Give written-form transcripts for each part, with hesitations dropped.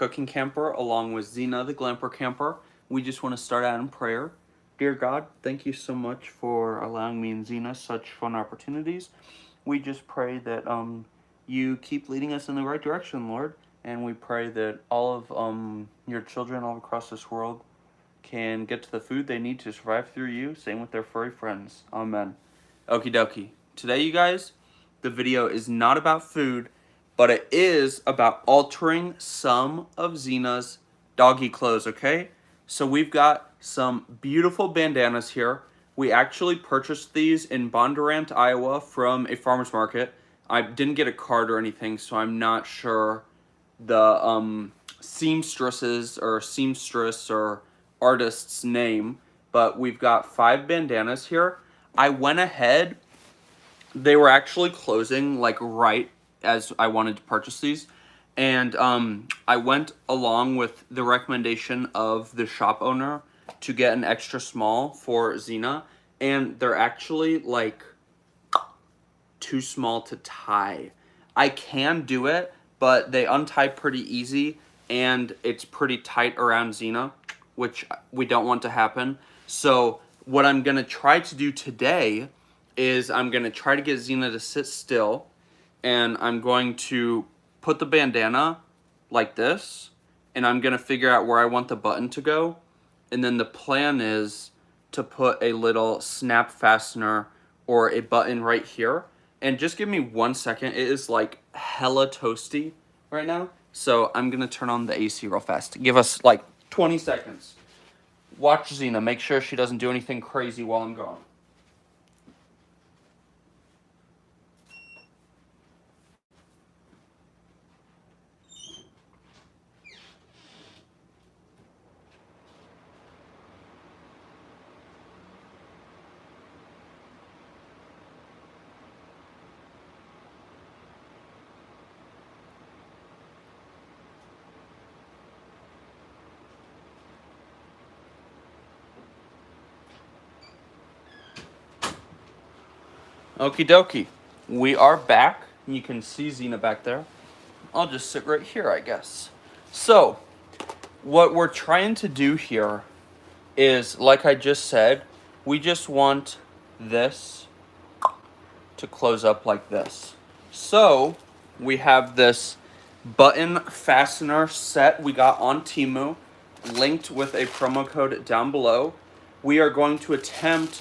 cooking camper along with Zena, the glamper camper. We just want to start out in prayer. Dear God, thank you so much for allowing me and Zena such fun opportunities. We just pray that you keep leading us in the right direction, Lord. And we pray that all of your children all across this world can get to the food they need to survive through you. Same with their furry friends. Amen. Okie dokie. Today, you guys, the video is not about food, but it is about altering some of Zena's doggy clothes, okay? So we've got some beautiful bandanas here. We actually purchased these in Bondurant, Iowa from a farmer's market. I didn't get a card or anything, so I'm not sure the seamstress or artist's name, but we've got 5 bandanas here. I went ahead, they were actually closing like right as I wanted to purchase these, and I went along with the recommendation of the shop owner to get an extra small for Zena, and they're actually like too small to tie. I can do it, but they untie pretty easy, and it's pretty tight around Zena, which we don't want to happen. So what I'm going to try to do today is I'm going to try to get Zena to sit still, and I'm going to put the bandana like this, and I'm going to figure out where I want the button to go, and then the plan is to put a little snap fastener or a button right here. And just give me 1 second. It is like hella toasty right now. So I'm going to turn on the AC real fast. Give us like 20 seconds. Watch Zena. Make sure she doesn't do anything crazy while I'm gone. Okie dokie. We are back. You can see Zena back there. I'll just sit right here, I guess. So, what we're trying to do here is, like I just said, we just want this to close up like this. So, we have this button fastener set we got on Temu, linked with a promo code down below. We are going to attempt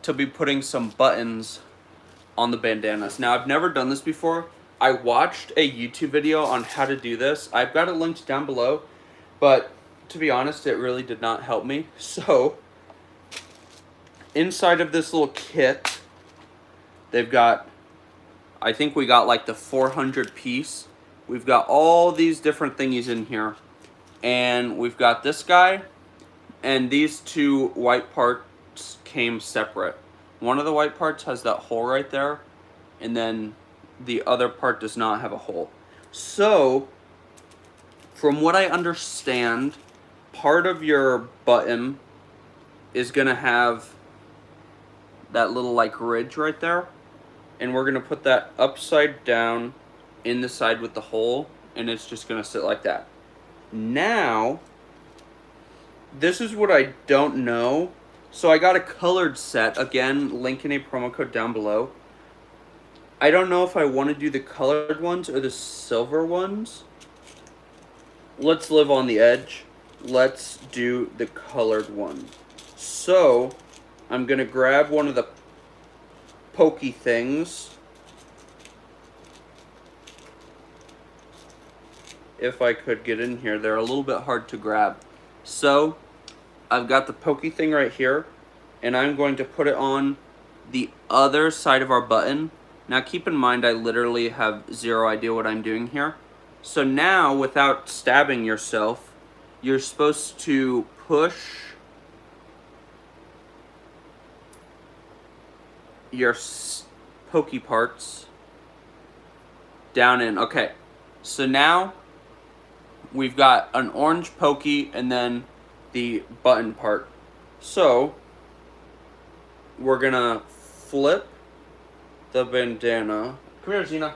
to be putting some buttons on the bandanas. Now, I've never done this before. I watched a YouTube video on how to do this. I've got it linked down below, but to be honest, it really did not help me. So, inside of this little kit, they've got, I think we got like the 400 piece. We've got all these different thingies in here. And we've got this guy, and these 2 white parts came separate. One of the white parts has that hole right there, and then the other part does not have a hole. So, from what I understand, part of your button is going to have that little like ridge right there, and we're going to put that upside down in the side with the hole, and it's just going to sit like that. Now, this is what I don't know. So I got a colored set, again, link in a promo code down below. I don't know if I want to do the colored ones or the silver ones. Let's live on the edge. Let's do the colored one. So, I'm going to grab one of the pokey things. If I could get in here, they're a little bit hard to grab. So, I've got the pokey thing right here, and I'm going to put it on the other side of our button. Now keep in mind, I literally have zero idea what I'm doing here. So now, without stabbing yourself, you're supposed to push your pokey parts down in. Okay, so now we've got an orange pokey and then the button part. So we're gonna flip the bandana. Come here, Zena.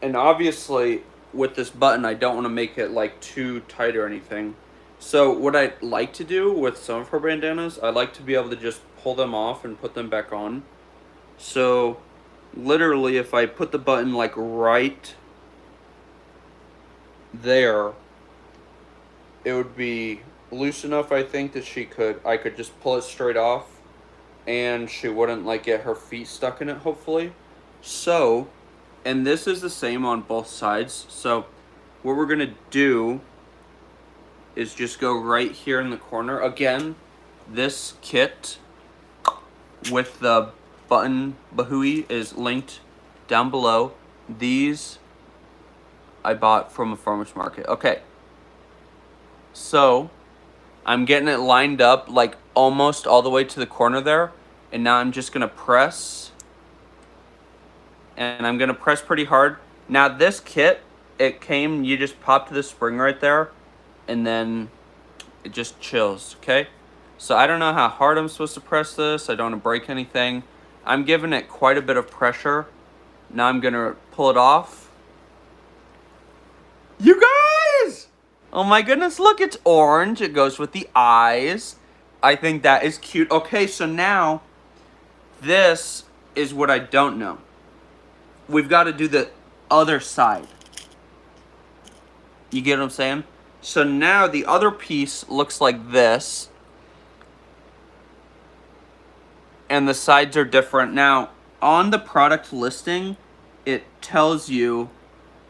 And obviously with this button, I don't want to make it like too tight or anything. So what I like to do with some of her bandanas, I like to be able to just pull them off and put them back on. So literally if I put the button like right there, it would be loose enough, I think, that I could just pull it straight off and she wouldn't like get her feet stuck in it, hopefully. So, and this is the same on both sides. So what we're gonna do is just go right here in the corner. Again, this kit with the button bahui is linked down below. These I bought from a farmer's market. Okay, so I'm getting it lined up like almost all the way to the corner there, and now I'm just gonna press, and I'm gonna press pretty hard. Now this kit, it came, you just pop to the spring right there, and then it just chills, okay? So I don't know how hard I'm supposed to press this. I don't want to break anything. I'm giving it quite a bit of pressure. Now I'm gonna pull it off. You guys! Oh my goodness, look, it's orange. It goes with the eyes. I think that is cute. Okay, so now, this is what I don't know. We've got to do the other side. You get what I'm saying? So now the other piece looks like this. And the sides are different. Now, on the product listing, it tells you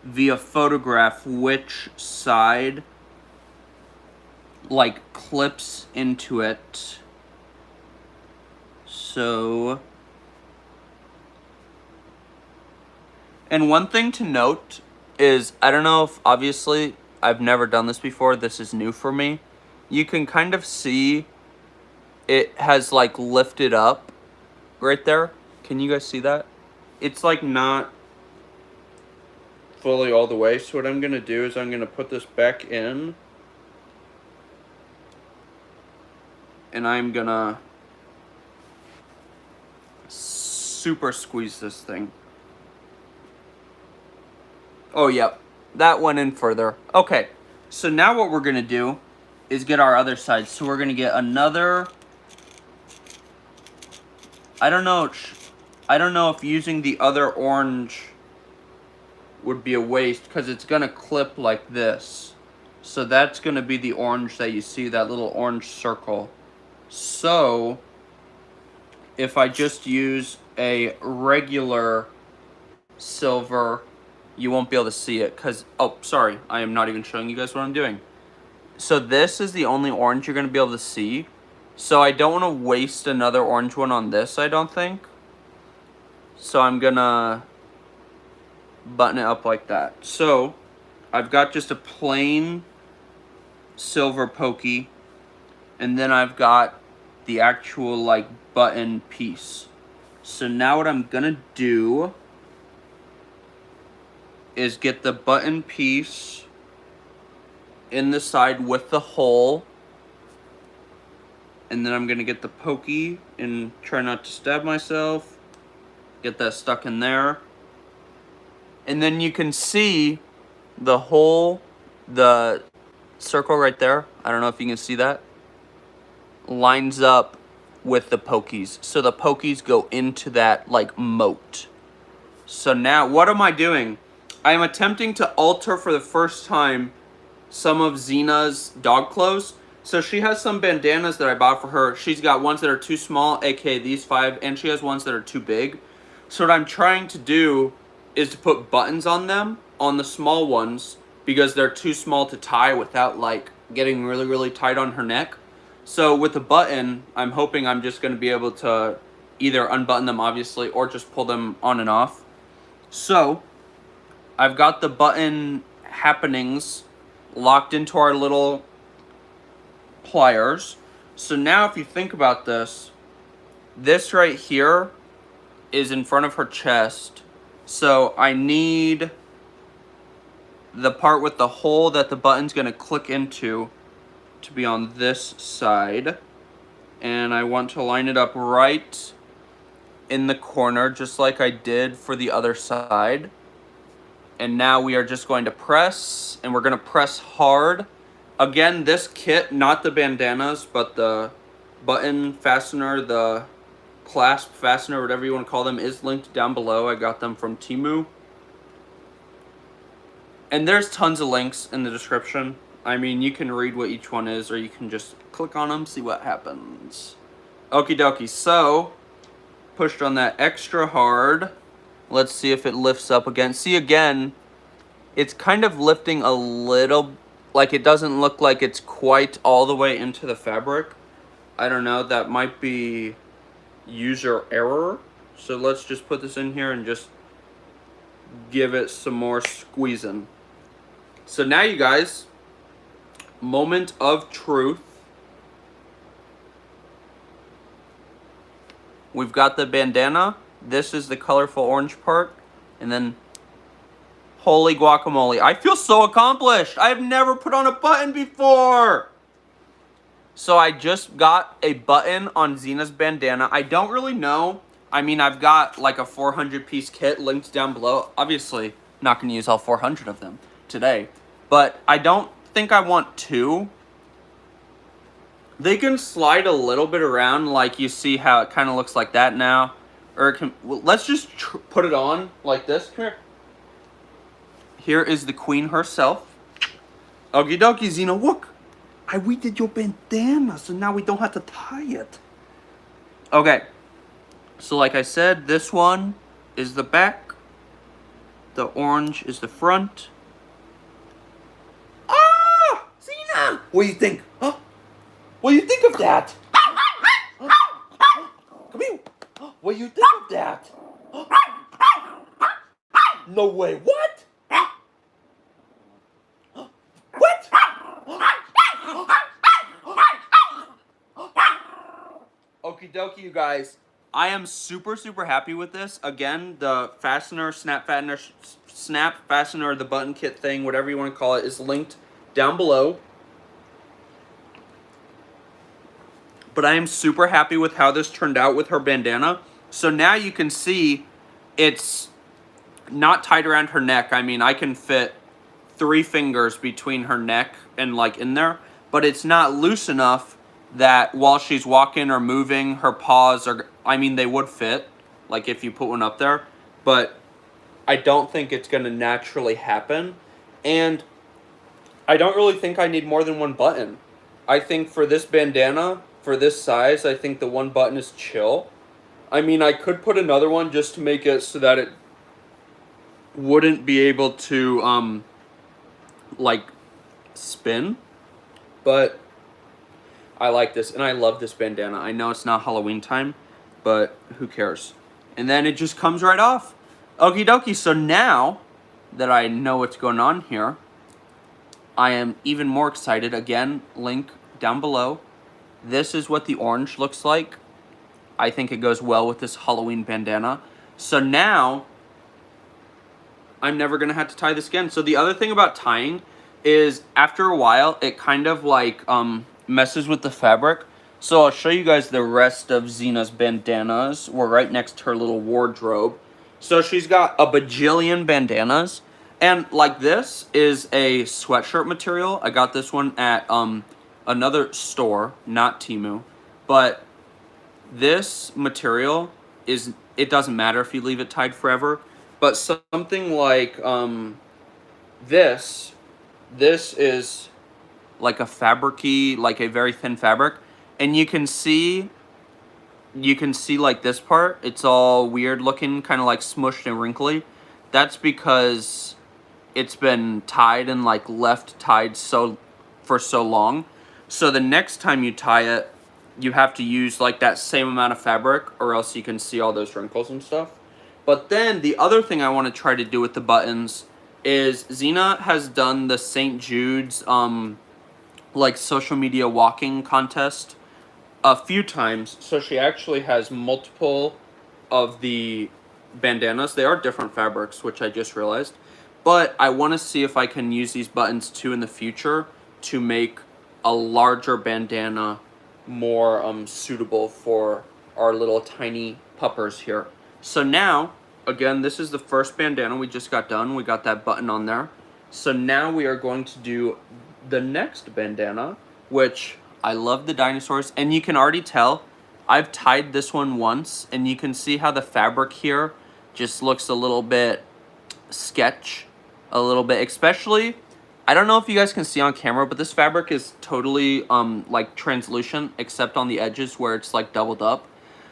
via photograph which side like clips into it. So, and one thing to note is, I don't know if, obviously, I've never done this before. This is new for me. You can kind of see it has like lifted up right there. Can you guys see that? It's like not fully all the way. So what I'm going to do is I'm going to put this back in. And I'm going to super squeeze this thing. Oh, yep. That went in further. Okay. So now what we're going to do is get our other side. So we're going to get another... I don't know if using the other orange would be a waste, because it's going to clip like this. So that's going to be the orange that you see, that little orange circle. So if I just use a regular silver, you won't be able to see it because, oh, sorry, I am not even showing you guys what I'm doing. So this is the only orange you're going to be able to see. So I don't want to waste another orange one on this, I don't think. So I'm going to button it up like that. So I've got just a plain silver pokey, and then I've got the actual like button piece. So now what I'm going to do is get the button piece in the side with the hole, and then I'm gonna get the pokey and try not to stab myself. Get that stuck in there. And then you can see the hole, the circle right there, I don't know if you can see that, lines up with the pokies. So the pokies go into that like moat. So now what am I doing? I am attempting to alter for the first time some of Zena's dog clothes. So she has some bandanas that I bought for her. She's got ones that are too small, aka these 5, and she has ones that are too big. So what I'm trying to do is to put buttons on them, on the small ones, because they're too small to tie without like getting really, really tight on her neck. So with the button, I'm hoping I'm just going to be able to either unbutton them, obviously, or just pull them on and off. So I've got the button happenings locked into our little pliers. So now if you think about this, this right here is in front of her chest. So I need the part with the hole that the button's going to click into to be on this side. And I want to line it up right in the corner, just like I did for the other side. And now we are just going to press, and we're going to press hard. Again, this kit, not the bandanas, but the button fastener, the clasp fastener, whatever you want to call them, is linked down below. I got them from Temu. And there's tons of links in the description. I mean, you can read what each one is, or you can just click on them, see what happens. Okie dokie, so, pushed on that extra hard. Let's see if it lifts up again. See, again, it's kind of lifting a little, like it doesn't look like it's quite all the way into the fabric. I don't know, that might be user error. So let's just put this in here and just give it some more squeezing. So now you guys, moment of truth. We've got the bandana. This is the colorful orange part. And then, holy guacamole. I feel so accomplished. I've never put on a button before. So I just got a button on Zena's bandana. I don't really know. I mean, I've got like a 400-piece kit linked down below. Obviously, not going to use all 400 of them today. But I don't think I want two. They can slide a little bit around, like you see how it kind of looks like that now. Or it can, well, let's just put it on like this. Come here. Here is the queen herself. Okie dokie, Zena, look. I redid your bandana, so now we don't have to tie it. Okay. So like I said, this one is the back. The orange is the front. Ah! Zena! What do you think? Huh? What do you think of that? Come here. What do you think of that? No way. What? What? Okie dokie, you guys. I am super happy with this. Again, the fastener, snap fastener, the button kit thing, whatever you want to call it, is linked down below. But I am super happy with how this turned out with her bandana. So now you can see it's not tied around her neck. I mean, I can fit 3 fingers between her neck and like in there, but it's not loose enough that while she's walking or moving, her paws are, I mean, they would fit, like if you put one up there, but I don't think it's going to naturally happen. And I don't really think I need more than one button. I think for this bandana, for this size, I think the one button is chill. I mean, I could put another one just to make it so that it wouldn't be able to, like, spin. But I like this, and I love this bandana. I know it's not Halloween time, but who cares? And then it just comes right off. Okie dokie, so now that I know what's going on here, I am even more excited. Again, link down below. This is what the orange looks like. I think it goes well with this Halloween bandana. So now, I'm never going to have to tie this again. So the other thing about tying is after a while, it kind of like messes with the fabric. So I'll show you guys the rest of Zena's bandanas. We're right next to her little wardrobe. So she's got a bajillion bandanas. And like this is a sweatshirt material. I got this one at another store, not Temu. But this material is, it doesn't matter if you leave it tied forever. But something like this is like a fabric-y, like a very thin fabric. And you can see like this part, it's all weird looking, kind of like smushed and wrinkly. That's because it's been tied and like left tied for so long. So the next time you tie it, you have to use like that same amount of fabric, or else you can see all those wrinkles and stuff. But then the other thing I want to try to do with the buttons is Zena has done the St. Jude's like social media walking contest a few times. So she actually has multiple of the bandanas. They are different fabrics, which I just realized. But I want to see if I can use these buttons too in the future to make a larger bandana more suitable for our little tiny puppers here. So now, again, this is the first bandana we just got done. We got that button on there. So now we are going to do the next bandana, which I love the dinosaurs. And you can already tell, I've tied this one once, and you can see how the fabric here just looks a little bit sketch, a little bit, especially, I don't know if you guys can see on camera, but this fabric is totally like translucent, except on the edges where it's like doubled up.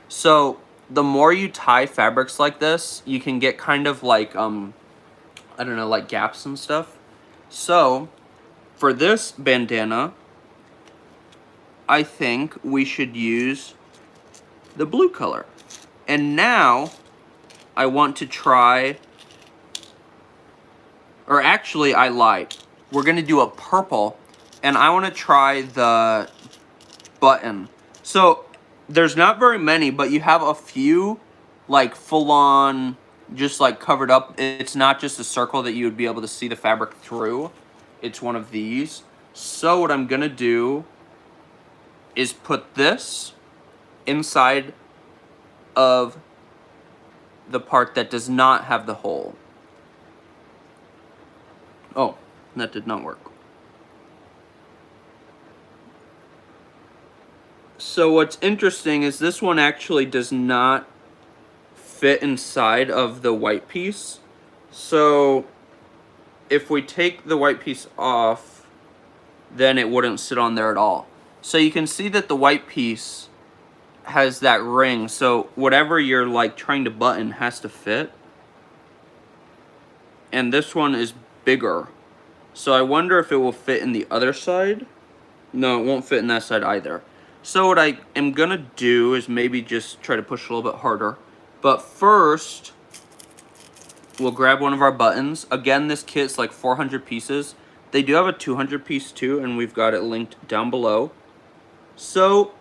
So the more you tie fabrics like this, you can get kind of like, I don't know, like gaps and stuff. So for this bandana, I think we should use the blue color. And now I want to try, or actually I lied. We're gonna do a purple, and I wanna try the button. So there's not very many, but you have a few like full on, just like covered up. It's not just a circle that you would be able to see the fabric through. It's one of these. So what I'm gonna do is put this inside of the part that does not have the hole. Oh, that did not work. So what's interesting is this one actually does not fit inside of the white piece. So if we take the white piece off, then it wouldn't sit on there at all. So you can see that the white piece has that ring, so whatever you're like trying to button has to fit. And this one is bigger, so I wonder if it will fit in the other side. No, it won't fit in that side either. So what I am gonna do is maybe just try to push a little bit harder. But first, we'll grab one of our buttons. Again, this kit's like 400 pieces. They do have a 200 piece too, and we've got it linked down below. So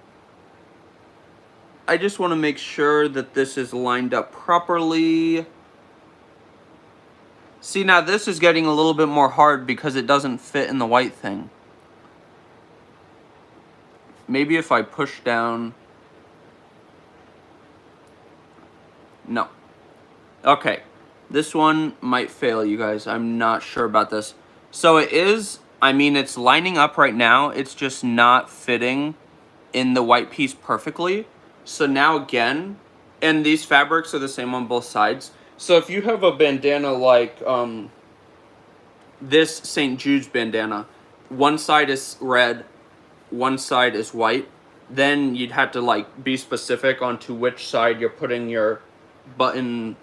I just want to make sure that this is lined up properly. See, now this is getting a little bit more hard because it doesn't fit in the white thing. Maybe if I push down. No. Okay. This one might fail, you guys. I'm not sure about this. So it is, I mean, it's lining up right now. It's just not fitting in the white piece perfectly. So now again, and these fabrics are the same on both sides. So if you have a bandana like this St. Jude's bandana, one side is red, one side is white, then you'd have to like be specific onto which side you're putting your button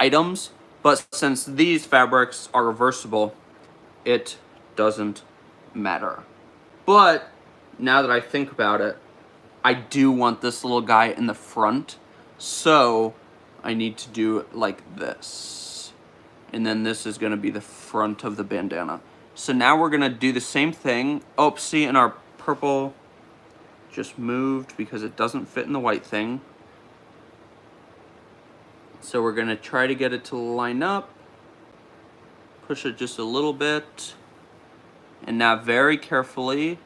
items. But since these fabrics are reversible, it doesn't matter. But now that I think about it, I do want this little guy in the front, so I need to do it like this. And then this is gonna be the front of the bandana. So now we're gonna do the same thing. Oh, see, and our purple just moved because it doesn't fit in the white thing. So we're gonna try to get it to line up. Push it just a little bit. And now very carefully,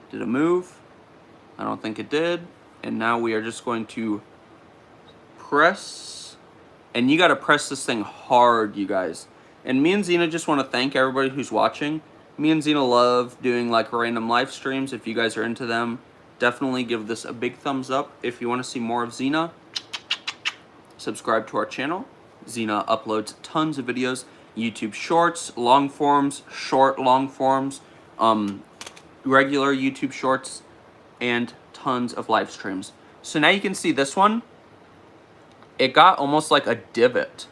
did it move? I don't think it did. And now we are just going to press. And you gotta press this thing hard, you guys. And me and Zena just wanna thank everybody who's watching. Me and Zena love doing like random live streams. If you guys are into them, definitely give this a big thumbs up. If you wanna see more of Zena, subscribe to our channel. Zena uploads tons of videos. YouTube shorts, long forms, short long forms, regular YouTube shorts, and tons of live streams. So now you can see this one, it got almost like a divot.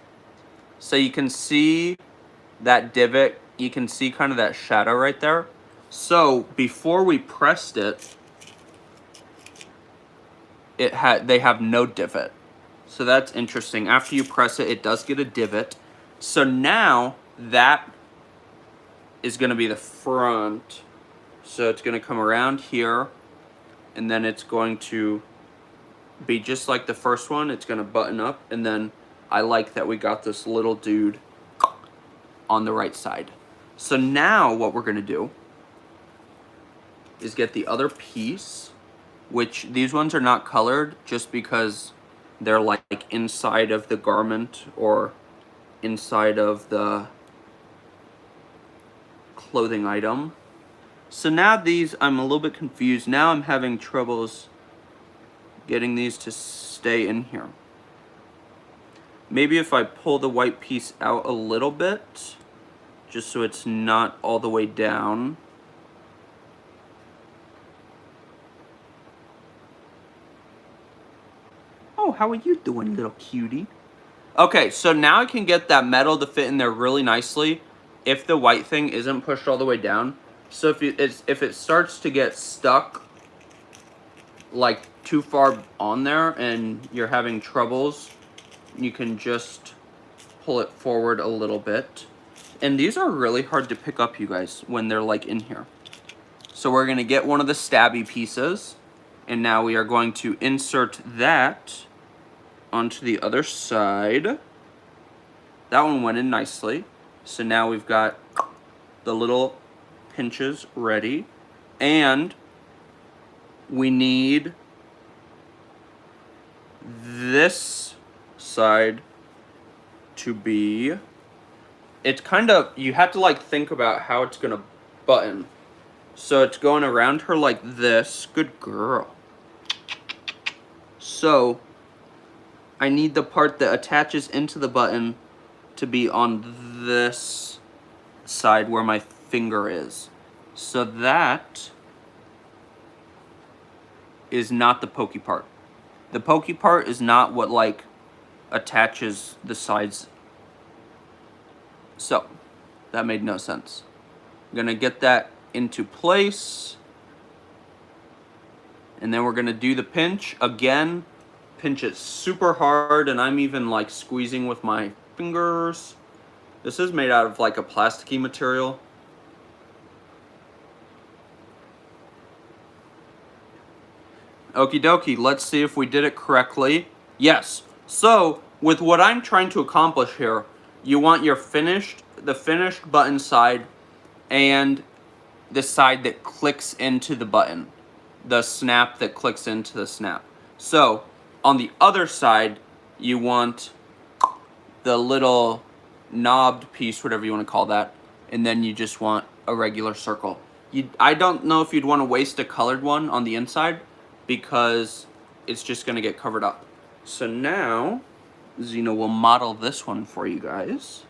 So you can see that divot, you can see kind of that shadow right there. So before we pressed it, they have no divot. So that's interesting. After you press it, it does get a divot. So now that is gonna be the front. So it's gonna come around here, and then it's going to be just like the first one. It's gonna button up, and then I like that we got this little dude on the right side. So now what we're gonna do is get the other piece, which these ones are not colored just because they're like inside of the garment or inside of the clothing item. So now these, I'm a little bit confused. Now I'm having troubles getting these to stay in here. Maybe if I pull the white piece out a little bit, just so it's not all the way down. Oh, how are you doing, little cutie? Okay, so now I can get that metal to fit in there really nicely if the white thing isn't pushed all the way down. So if it starts to get stuck like too far on there and you're having troubles, you can just pull it forward a little bit. And these are really hard to pick up, you guys, when they're like in here. So we're gonna get one of the stabby pieces, and now we are going to insert that onto the other side. That one went in nicely. So now we've got the little pinches ready, and we need this side to be, it's kind of, you have to like think about how it's gonna button. So it's going around her like this. Good girl. So I need the part that attaches into the button to be on this side where my finger is. So that is not the pokey part. The pokey part is not what like attaches the sides. So that made no sense. I'm gonna get that into place, and then we're gonna do the pinch again. Pinch it super hard, and I'm even like squeezing with my fingers. This is made out of like a plasticky material. Okie dokie, let's see if we did it correctly. Yes. So with what I'm trying to accomplish here, you want the finished button side and the side that clicks into the button, the snap that clicks into the snap. So on the other side, you want the little knobbed piece, whatever you want to call that, and then you just want a regular circle. I don't know if you'd want to waste a colored one on the inside because it's just going to get covered up. So now Zena will model this one for you guys.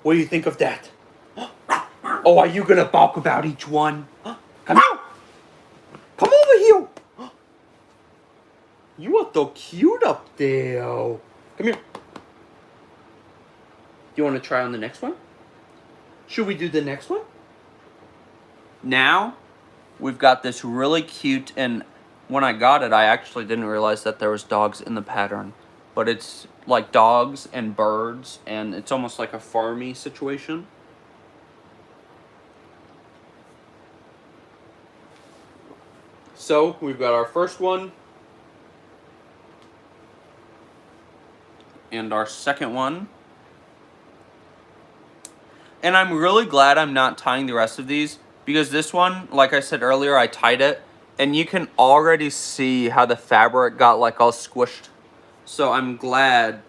What do you think of that? Oh, are you gonna balk about each one? Come here! Come over here! You are so cute up there. Come here. Do you want to try on the next one? Should we do the next one? Now, we've got this really cute, and when I got it, I actually didn't realize that there was dogs in the pattern. But it's like dogs and birds, and it's almost like a farmy situation. So we've got our first one and our second one. And I'm really glad I'm not tying the rest of these, because this one, like I said earlier, I tied it, and you can already see how the fabric got like all squished. So I'm glad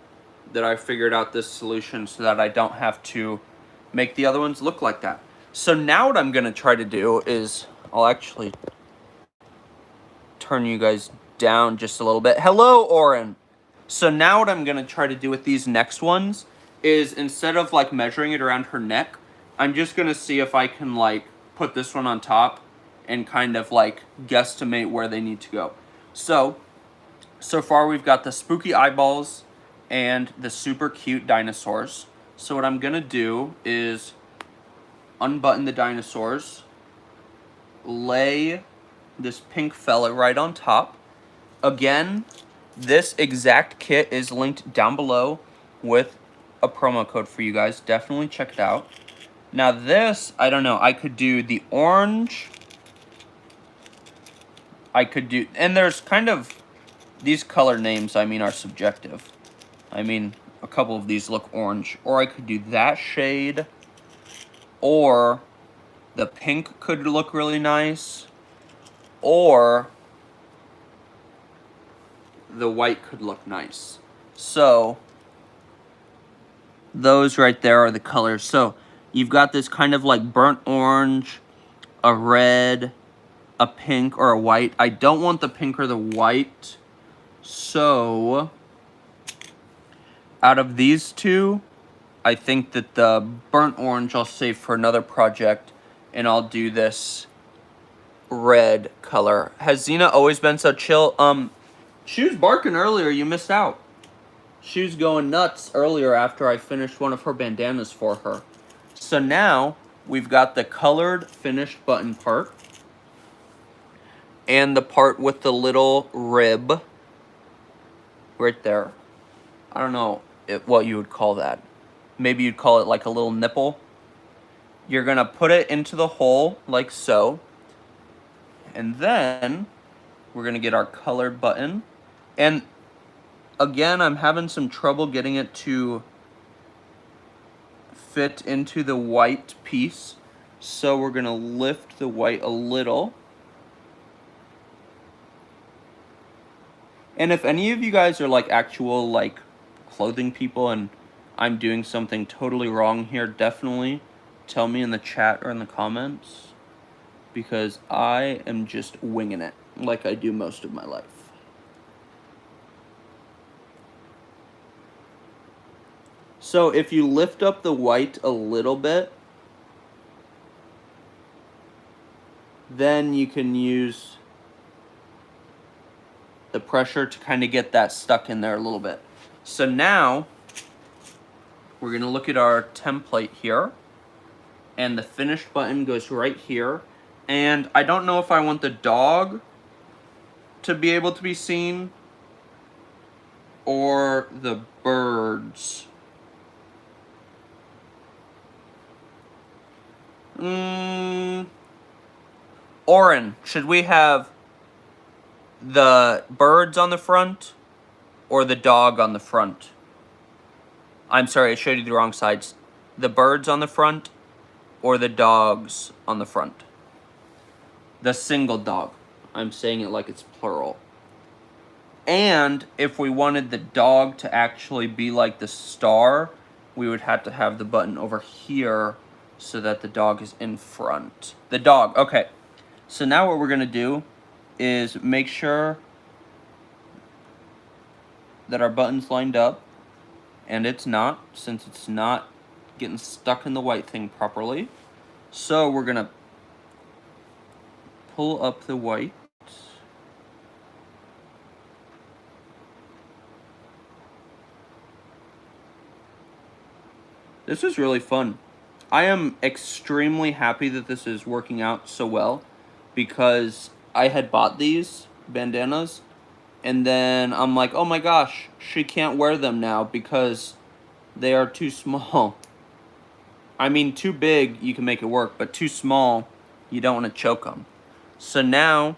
that I figured out this solution so that I don't have to make the other ones look like that. So now what I'm gonna try to do is, I'll actually turn you guys down just a little bit. Hello, Oren. So now what I'm gonna try to do with these next ones is, instead of like measuring it around her neck, I'm just gonna see if I can like put this one on top and kind of like guesstimate where they need to go. So far we've got the spooky eyeballs and the super cute dinosaurs. So what I'm gonna do is unbutton the dinosaurs, lay this pink fella right on top. Again, this exact kit is linked down below with a promo code for you guys. Definitely check it out. Now this, I don't know, I could do the orange. I could do, and there's kind of, these color names, I mean, are subjective. I mean, a couple of these look orange. Or I could do that shade. Or the pink could look really nice, or the white could look nice. So those right there are the colors. So you've got this kind of like burnt orange, a red, a pink, or a white. I don't want the pink or the white. So out of these two, I think that the burnt orange I'll save for another project, and I'll do this red color. Has Zena always been so chill? She was barking earlier. You missed out. She was going nuts earlier after I finished one of her bandanas for her. So now we've got the colored finished button part and the part with the little rib right there. I don't know what you would call that. Maybe you'd call it like a little nipple. You're going to put it into the hole like so. And then we're going to get our colored button. And again, I'm having some trouble getting it to fit into the white piece. So we're going to lift the white a little. And if any of you guys are like actual like clothing people and I'm doing something totally wrong here, definitely tell me in the chat or in the comments, because I am just winging it like I do most of my life. So if you lift up the white a little bit, then you can use the pressure to kind of get that stuck in there a little bit. So now we're going to look at our template here, and the finished button goes right here. And I don't know if I want the dog to be able to be seen or the birds. Oren, should we have the birds on the front or the dog on the front? I'm sorry, I showed you the wrong sides. The birds on the front or the dogs on the front? The single dog. I'm saying it like it's plural. And if we wanted the dog to actually be like the star, we would have to have the button over here so that the dog is in front. The dog, okay. So now what we're going to do is make sure that our button's lined up. And it's not, since it's not getting stuck in the white thing properly. So we're going to pull up the white. This is really fun. I am extremely happy that this is working out so well, because I had bought these bandanas and then I'm like, oh my gosh, she can't wear them now because they are too small. I mean, too big, you can make it work, but too small, you don't want to choke them. So now,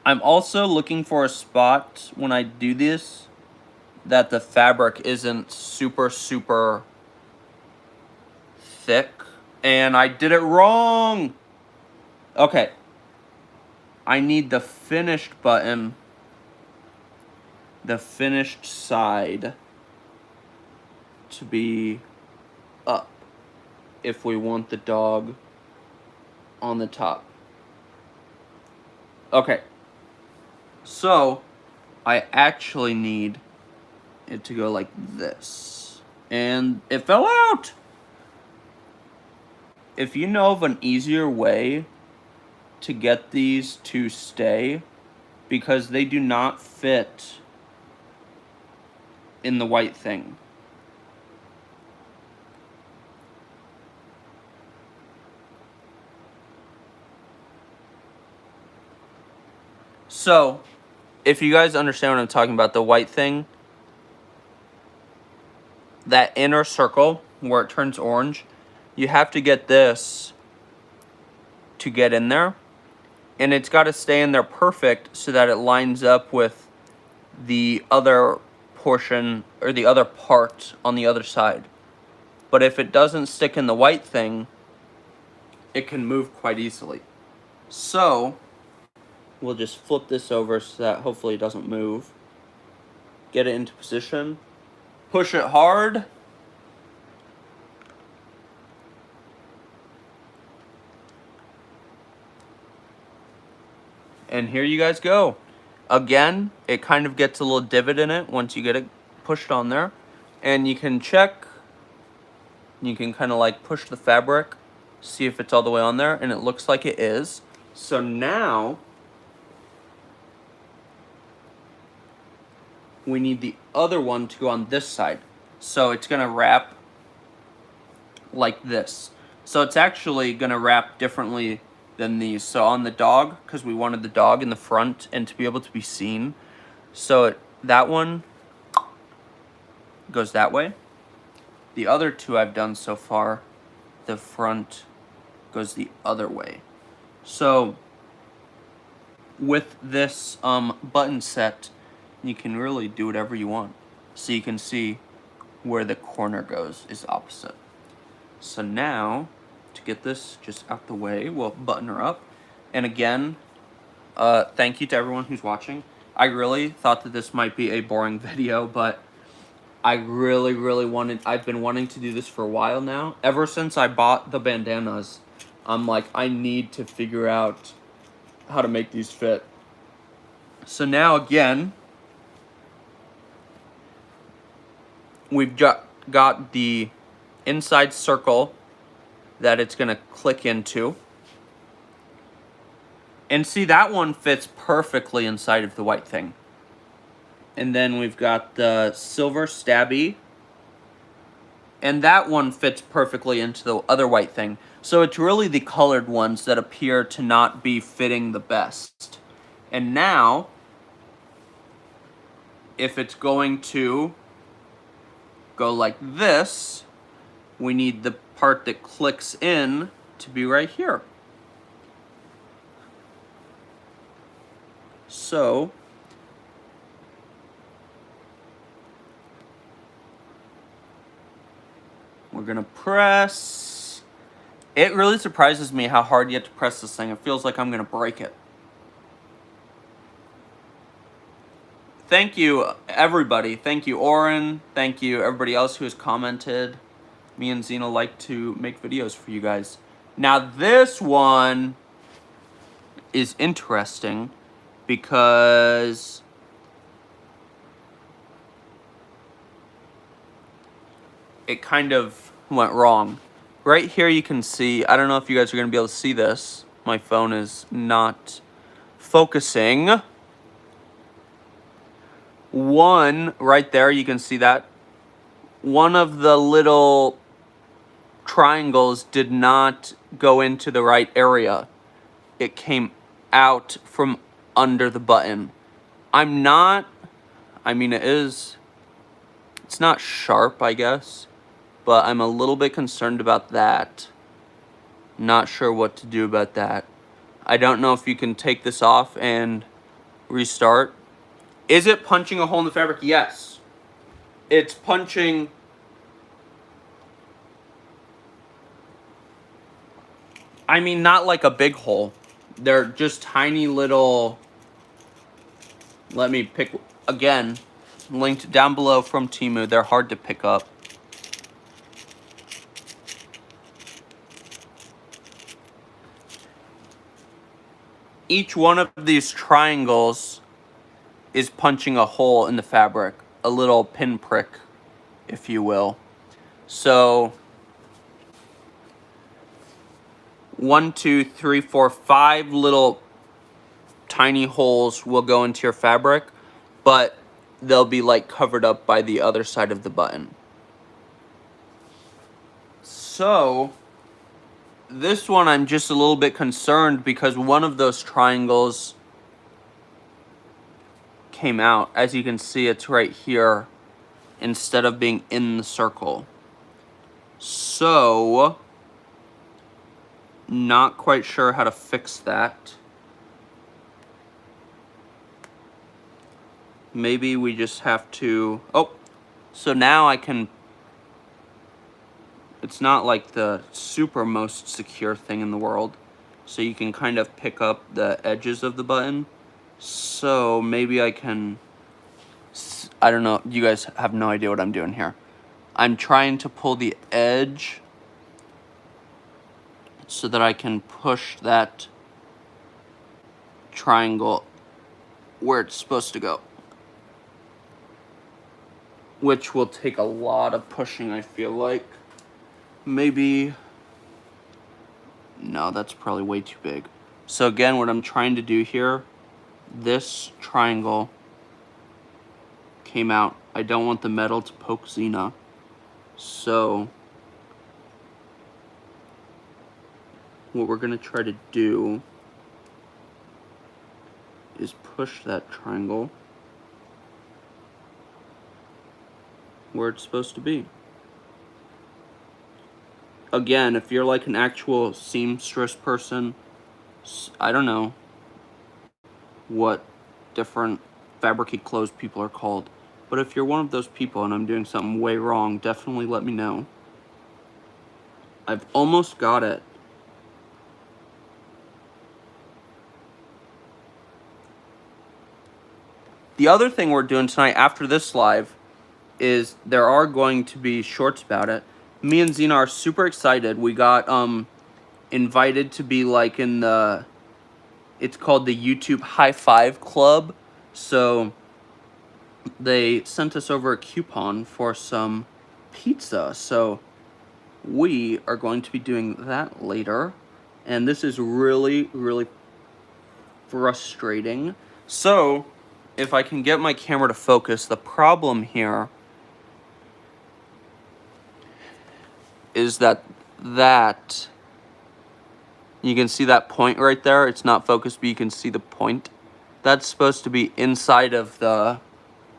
I'm also looking for a spot when I do this that the fabric isn't super, super thick. And I did it wrong! Okay. I need the finished button, the finished side, to be up if we want the dog on the top. Okay. So, I actually need it to go like this. And it fell out! If you know of an easier way to get these to stay, because they do not fit in the white thing. So, if you guys understand what I'm talking about, the white thing, that inner circle where it turns orange, you have to get this to get in there. And it's got to stay in there perfect so that it lines up with the other portion or the other part on the other side. But if it doesn't stick in the white thing, it can move quite easily. So we'll just flip this over so that hopefully it doesn't move. Get it into position. Push it hard. And here you guys go. Again, it kind of gets a little divot in it once you get it pushed on there. And you can check, you can kind of like push the fabric, see if it's all the way on there, and it looks like it is. So now, we need the other one to go on this side. So it's gonna wrap like this. So it's actually gonna wrap differently than these. So on the dog, because we wanted the dog in the front and to be able to be seen. So that one goes that way. The other two I've done so far, the front goes the other way. So with this button set, you can really do whatever you want. So you can see where the corner goes is opposite. So now, to get this just out the way, we'll button her up. And again, thank you to everyone who's watching. I really thought that this might be a boring video, but I really wanted, I've been wanting to do this for a while now. Ever since I bought the bandanas, I'm like, I need to figure out how to make these fit. So now again, we've got the inside circle that it's gonna click into. And see, that one fits perfectly inside of the white thing. And then we've got the silver stabby. And that one fits perfectly into the other white thing. So it's really the colored ones that appear to not be fitting the best. And now, if it's going to go like this, we need the part that clicks in to be right here. So we're gonna press. It really surprises me how hard you have to press this thing. It feels like I'm gonna break it. Thank you, everybody. Thank you, Oren. Thank you, everybody else who has commented. Me and Zena like to make videos for you guys. Now, this one is interesting because it kind of went wrong. Right here you can see, I don't know if you guys are going to be able to see this. My phone is not focusing. One, right there, you can see that. One of the little triangles did not go into the right area. It came out from under the button. I mean it's not sharp, I guess, but I'm a little bit concerned about that. Not sure what to do about that. I don't know if you can take this off and restart. Is it punching a hole in the fabric? Yes. It's punching. I mean, not like a big hole. They're just tiny little. Let me pick again. Linked down below from Temu. They're hard to pick up. Each one of these triangles is punching a hole in the fabric, a little pinprick, if you will. So 1, 2, 3, 4, 5 little tiny holes will go into your fabric, but they'll be like covered up by the other side of the button. So this one I'm just a little bit concerned because one of those triangles came out. As you can see, it's right here instead of being in the circle. So not quite sure how to fix that. Maybe we just have to, oh, so now I can, It's not like the super most secure thing in the world. So you can kind of pick up the edges of the button. So maybe I can, I don't know, you guys have no idea what I'm doing here. I'm trying to pull the edge so that I can push that triangle where it's supposed to go. Which will take a lot of pushing, I feel like. Maybe, no, that's probably way too big. So again, what I'm trying to do here, this triangle came out. I don't want the metal to poke Zena. So what we're gonna try to do is push that triangle where it's supposed to be. Again, if you're like an actual seamstress person, I don't know what different fabricate clothes people are called, but if you're one of those people and I'm doing something way wrong, definitely let me know. I've almost got it. The other thing we're doing tonight after this live is there are going to be shorts about it. Me and Zena are super excited. We got invited to be like in the, it's called the YouTube High Five Club. So they sent us over a coupon for some pizza. So we are going to be doing that later. And this is really, really frustrating. So if I can get my camera to focus, the problem here is that you can see that point right there. It's not focused, but you can see the point. That's supposed to be inside of the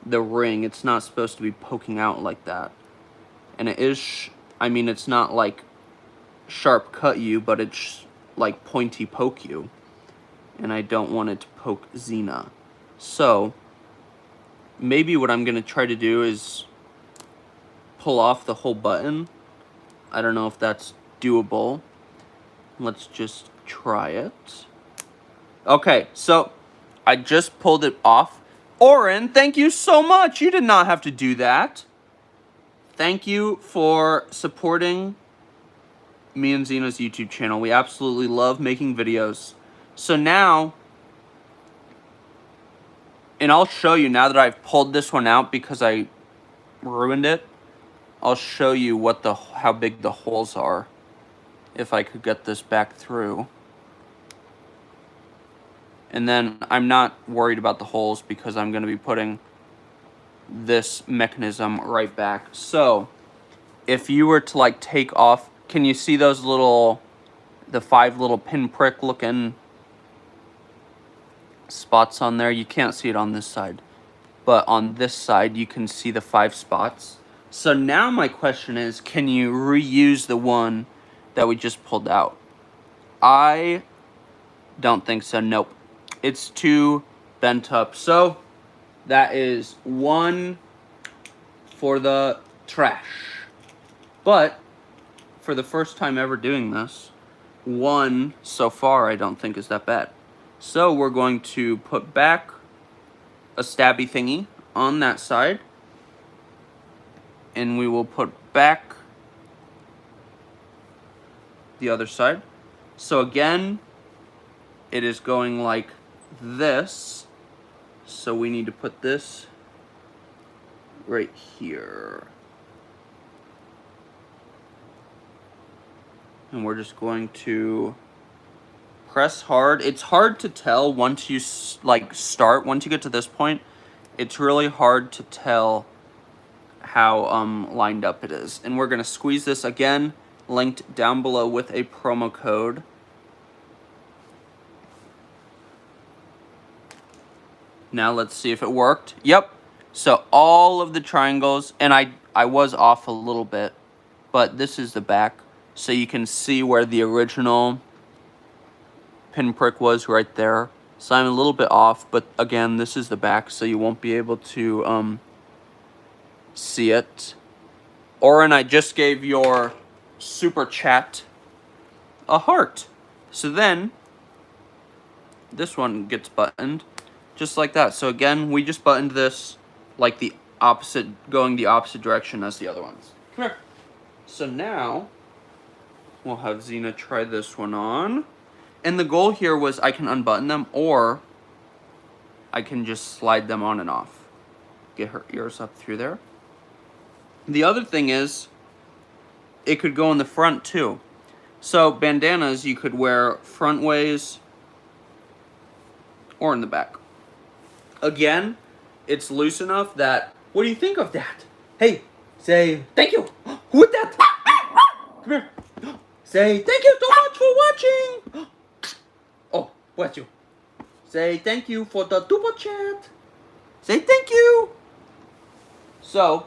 ring. It's not supposed to be poking out like that. And it is, I mean, it's not like sharp cut you, but it's like pointy poke you. And I don't want it to poke Zena. So maybe what I'm gonna try to do is pull off the whole button. I don't know if that's doable. Let's just try it. Okay, so I just pulled it off. Oren, thank you so much. You did not have to do that. Thank you for supporting me and Zena's YouTube channel. We absolutely love making videos. So now, and I'll show you now that I've pulled this one out because I ruined it. I'll show you what how big the holes are. If I could get this back through. And then I'm not worried about the holes because I'm going to be putting this mechanism right back. So if you were to like take off, can you see those little, the 5 little pinprick looking spots on there? You can't see it on this side, but on this side you can see the 5 spots. So now my question is, can you reuse the one that we just pulled out? I don't think so. Nope. It's too bent up. So that is 1 for the trash. But for the first time ever doing this, 1 so far I don't think is that bad. So we're going to put back a stabby thingy on that side. And we will put back the other side. So again, it is going like this. So we need to put this right here. And we're just going to press hard. It's hard to tell once you like start. Once you get to this point, it's really hard to tell how lined up it is. And we're gonna squeeze this again, linked down below with a promo code. Now let's see if it worked. Yep. So all of the triangles, and I was off a little bit, but this is the back. So you can see where the original pinprick was right there. So I'm a little bit off, but again, this is the back, so you won't be able to see it. Oren, I just gave your super chat a heart. So then this one gets buttoned just like that. So again, we just buttoned this like the opposite, going the opposite direction as the other ones. Come here. So now we'll have Zena try this one on. And the goal here was I can unbutton them, or I can just slide them on and off. Get her ears up through there. The other thing is, it could go in the front too. So bandanas you could wear front ways or in the back. Again, it's loose enough that, what do you think of that? Hey, say thank you. Who is that? Come here. Say thank you so much for watching. Oh, bless you. Say thank you for the double chat. Say thank you. So,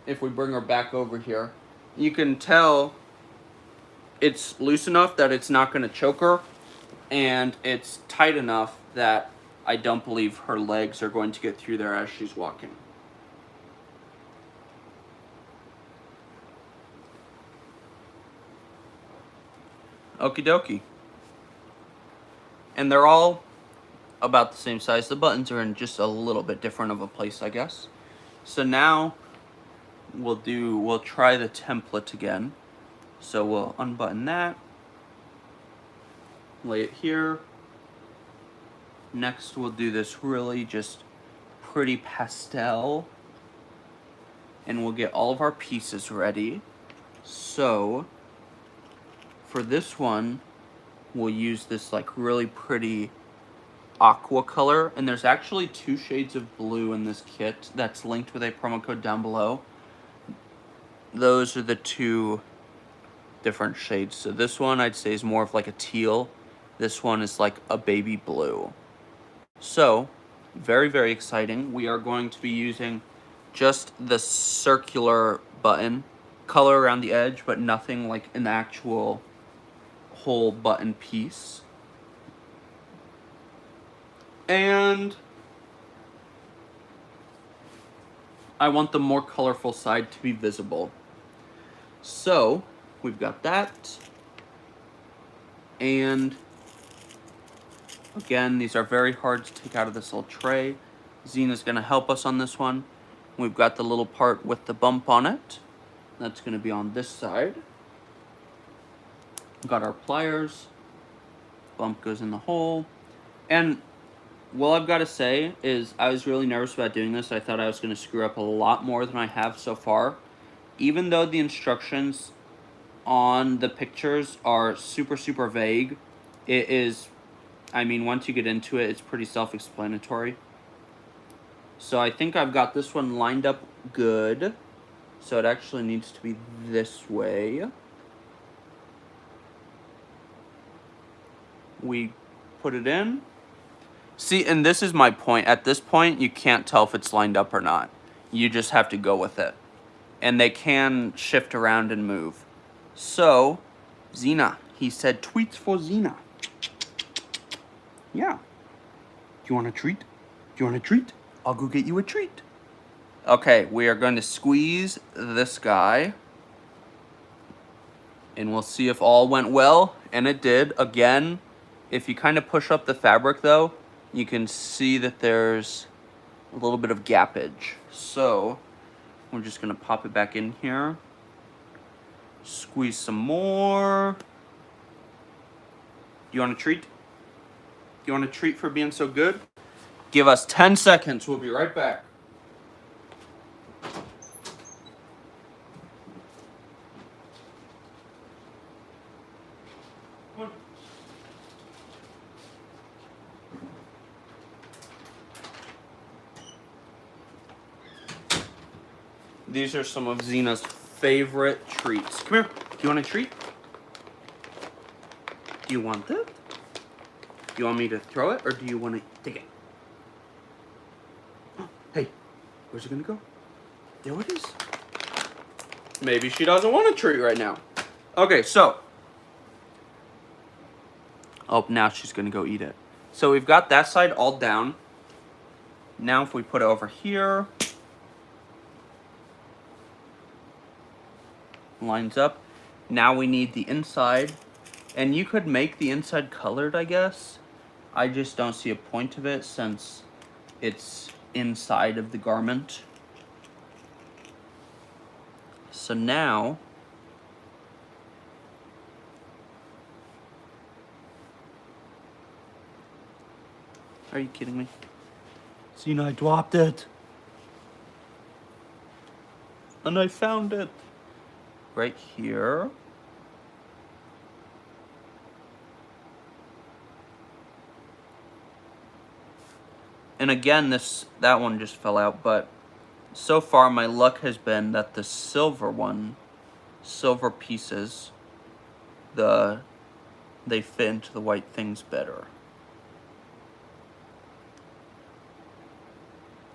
if we bring her back over here, you can tell it's loose enough that it's not going to choke her, and it's tight enough that I don't believe her legs are going to get through there as she's walking. Okie dokie. And they're all about the same size. The buttons are in just a little bit different of a place, I guess. So now we'll try the template again. So we'll unbutton that, lay it here. Next we'll do this really just pretty pastel, and we'll get all of our pieces ready. So for this one, we'll use this like really pretty aqua color, and there's actually 2 shades of blue in this kit that's linked with a promo code down below. Those are the 2 different shades. So this one I'd say is more of like a teal. This one is like a baby blue. So very, very exciting. We are going to be using just the circular button color around the edge, but nothing like an actual whole button piece. And I want the more colorful side to be visible. So we've got that. And again, these are very hard to take out of this little tray. Zena's going to help us on this one. We've got the little part with the bump on it. That's going to be on this side. We've got our pliers. Bump goes in the hole. And what I've got to say is I was really nervous about doing this. I thought I was going to screw up a lot more than I have so far. Even though the instructions on the pictures are super, super vague, it is, I mean, once you get into it, it's pretty self-explanatory. So I think I've got this one lined up good. So it actually needs to be this way. We put it in. See, and this is my point. At this point, you can't tell if it's lined up or not. You just have to go with it. And they can shift around and move. So, Zena. He said tweets for Zena. Yeah. Do you want a treat? Do you want a treat? I'll go get you a treat. Okay, we are going to squeeze this guy. And we'll see if all went well. And it did. Again, if you kind of push up the fabric, though, you can see that there's a little bit of gappage. So, we're just going to pop it back in here. Squeeze some more. You want a treat? You want a treat for being so good? Give us 10 seconds. We'll be right back. These are some of Zena's favorite treats. Come here. Do you want a treat? Do you want that? Do you want me to throw it, or do you want to take it? Oh, hey, where's it gonna go? There it is. Maybe she doesn't want a treat right now. Okay, so. Oh, now she's gonna go eat it. So we've got that side all down. Now if we put it over here. Lines up. Now we need the inside. And you could make the inside colored, I guess. I just don't see a point of it since it's inside of the garment. So now, are you kidding me? Zena, I dropped it. And I found it. Right here. And again, that one just fell out, but so far my luck has been that the silver pieces, they fit into the white things better.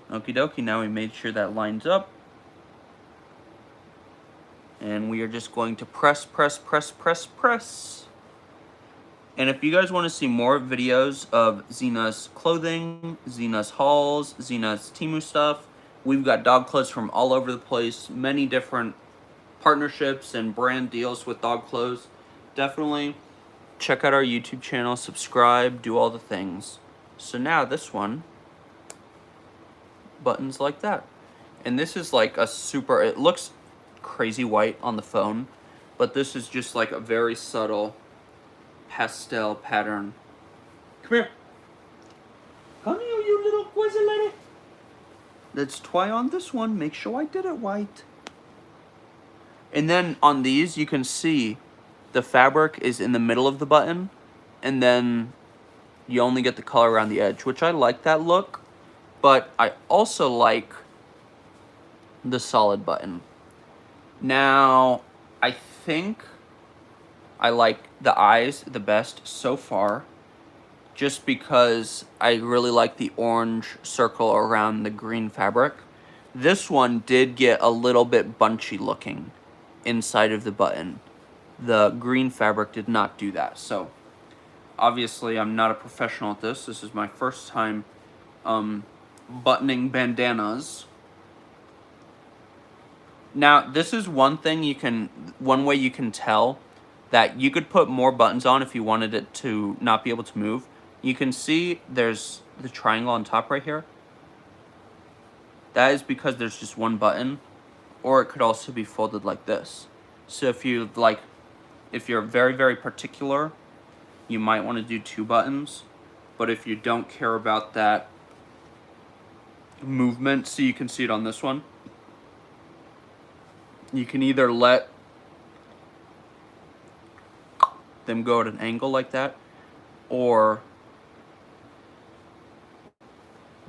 Okie dokie, now we made sure that lines up. And we are just going to press, press, press, press, press. And if you guys want to see more videos of Zena's clothing, Zena's hauls, Zena's Temu stuff, we've got dog clothes from all over the place, many different partnerships and brand deals with dog clothes. Definitely check out our YouTube channel, subscribe, do all the things. So now this one, buttons like that. And this is like a super, it looks crazy white on the phone, but this is just like a very subtle pastel pattern. Come here. Come here, you little quizzy lady. Let's try on this one. Make sure I did it white. And then on these, you can see the fabric is in the middle of the button, and then you only get the color around the edge, which I like that look, but I also like the solid button. Now, I think I like the eyes the best so far, just because I really like the orange circle around the green fabric. This one did get a little bit bunchy looking inside of the button. The green fabric did not do that. So obviously I'm not a professional at this. This is my first time buttoning bandanas. Now this is one way you can tell that you could put more buttons on if you wanted it to not be able to move. You can see there's the triangle on top right here. That is because there's just one button, or it could also be folded like this. So if you're very, very particular, you might want to do 2 buttons. But if you don't care about that movement, so you can see it on this one, you can either let them go at an angle like that, or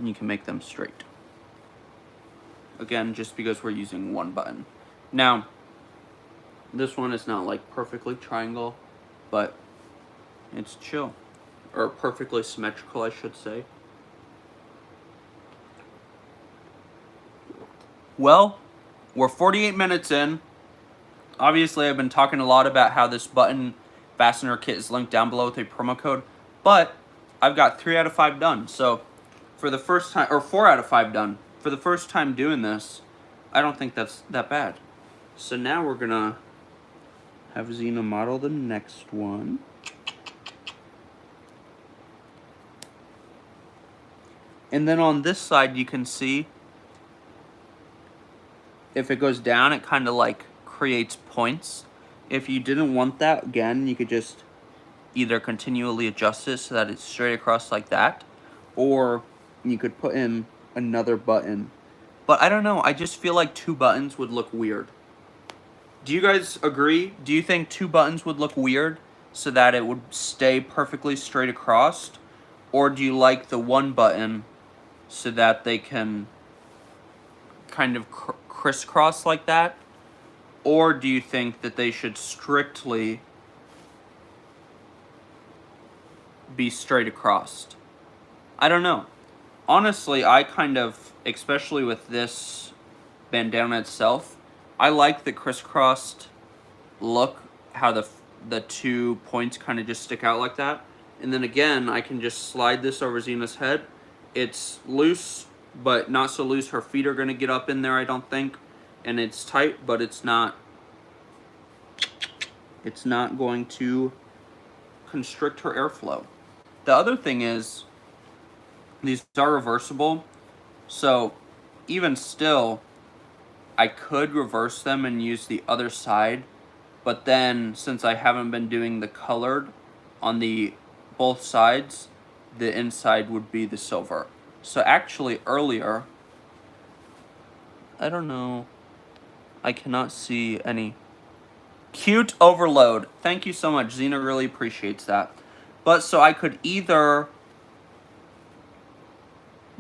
you can make them straight. Again, just because we're using 1 button. Now, this one is not like perfectly triangle, but it's chill. Or perfectly symmetrical, I should say. Well, we're 48 minutes in. Obviously, I've been talking a lot about how this button fastener kit is linked down below with a promo code, but I've got 3 out of 5 done. So for the first time, or 4 out of 5 done. For the first time doing this, I don't think that's that bad. So now we're gonna have Zena model the next one. And then on this side, you can see if it goes down, it kind of like creates points. If you didn't want that, again, you could just either continually adjust it so that it's straight across like that, or you could put in another button. But I don't know, I just feel like 2 buttons would look weird. Do you guys agree? Do you think 2 buttons would look weird so that it would stay perfectly straight across? Or do you like the 1 button so that they can kind of crisscross like that? Or do you think that they should strictly be straight across? I don't know. Honestly, I kind of, especially with this bandana itself, I like the crisscrossed look, how the 2 points kind of just stick out like that. And then again, I can just slide this over Zena's head. It's loose, but not so loose. Her feet are going to get up in there, I don't think. And it's tight, but it's not It's not going to constrict her airflow. The other thing is, these are reversible, so even still, I could reverse them and use the other side, but then since I haven't been doing the colored on the both sides, the inside would be the silver. So actually earlier, I don't know, I cannot see any. Cute overload. Thank you so much. Zena really appreciates that. But so I could either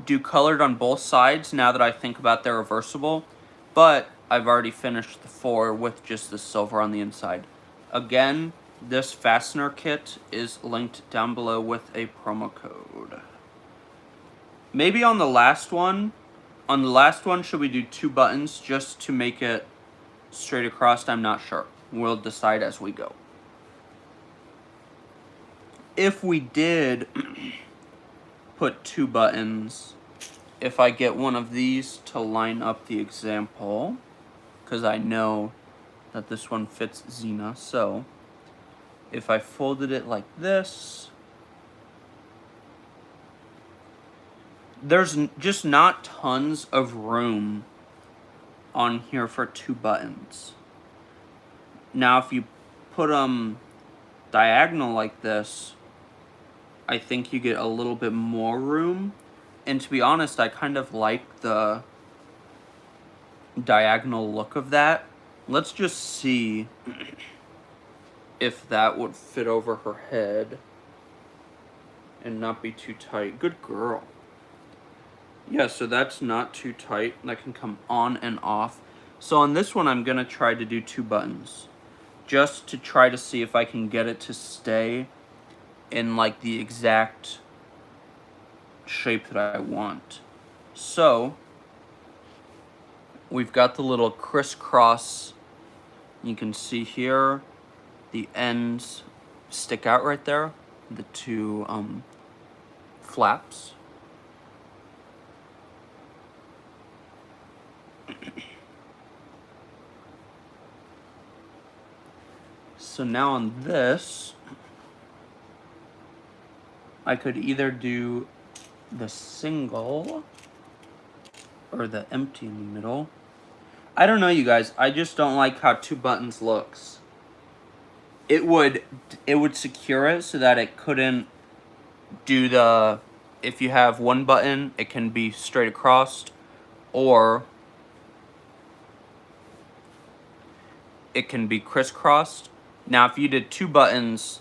do colored on both sides now that I think about they're reversible, but I've already finished the 4 with just the silver on the inside. Again, this fastener kit is linked down below with a promo code. Maybe on the last one, should we do 2 buttons just to make it straight across? I'm not sure. We'll decide as we go. If we did put 2 buttons, if I get one of these to line up the example, because I know that this one fits Zena, so if I folded it like this, there's just not tons of room on here for 2 buttons. Now if you put them diagonal like this, I think you get a little bit more room. And to be honest, I kind of like the diagonal look of that. Let's just see if that would fit over her head and not be too tight. Good girl. Yeah, so that's not too tight. That can come on and off. So on this one, I'm going to try to do 2 buttons, just to try to see if I can get it to stay in like the exact shape that I want. So we've got the little crisscross. You can see here the ends stick out right there, the 2 flaps. So now on this, I could either do the single or the empty in the middle. I don't know, you guys. I just don't like how 2 buttons looks. It would secure it so that it couldn't do the, if you have 1 button, it can be straight across, or it can be crisscrossed. Now, if you did 2 buttons,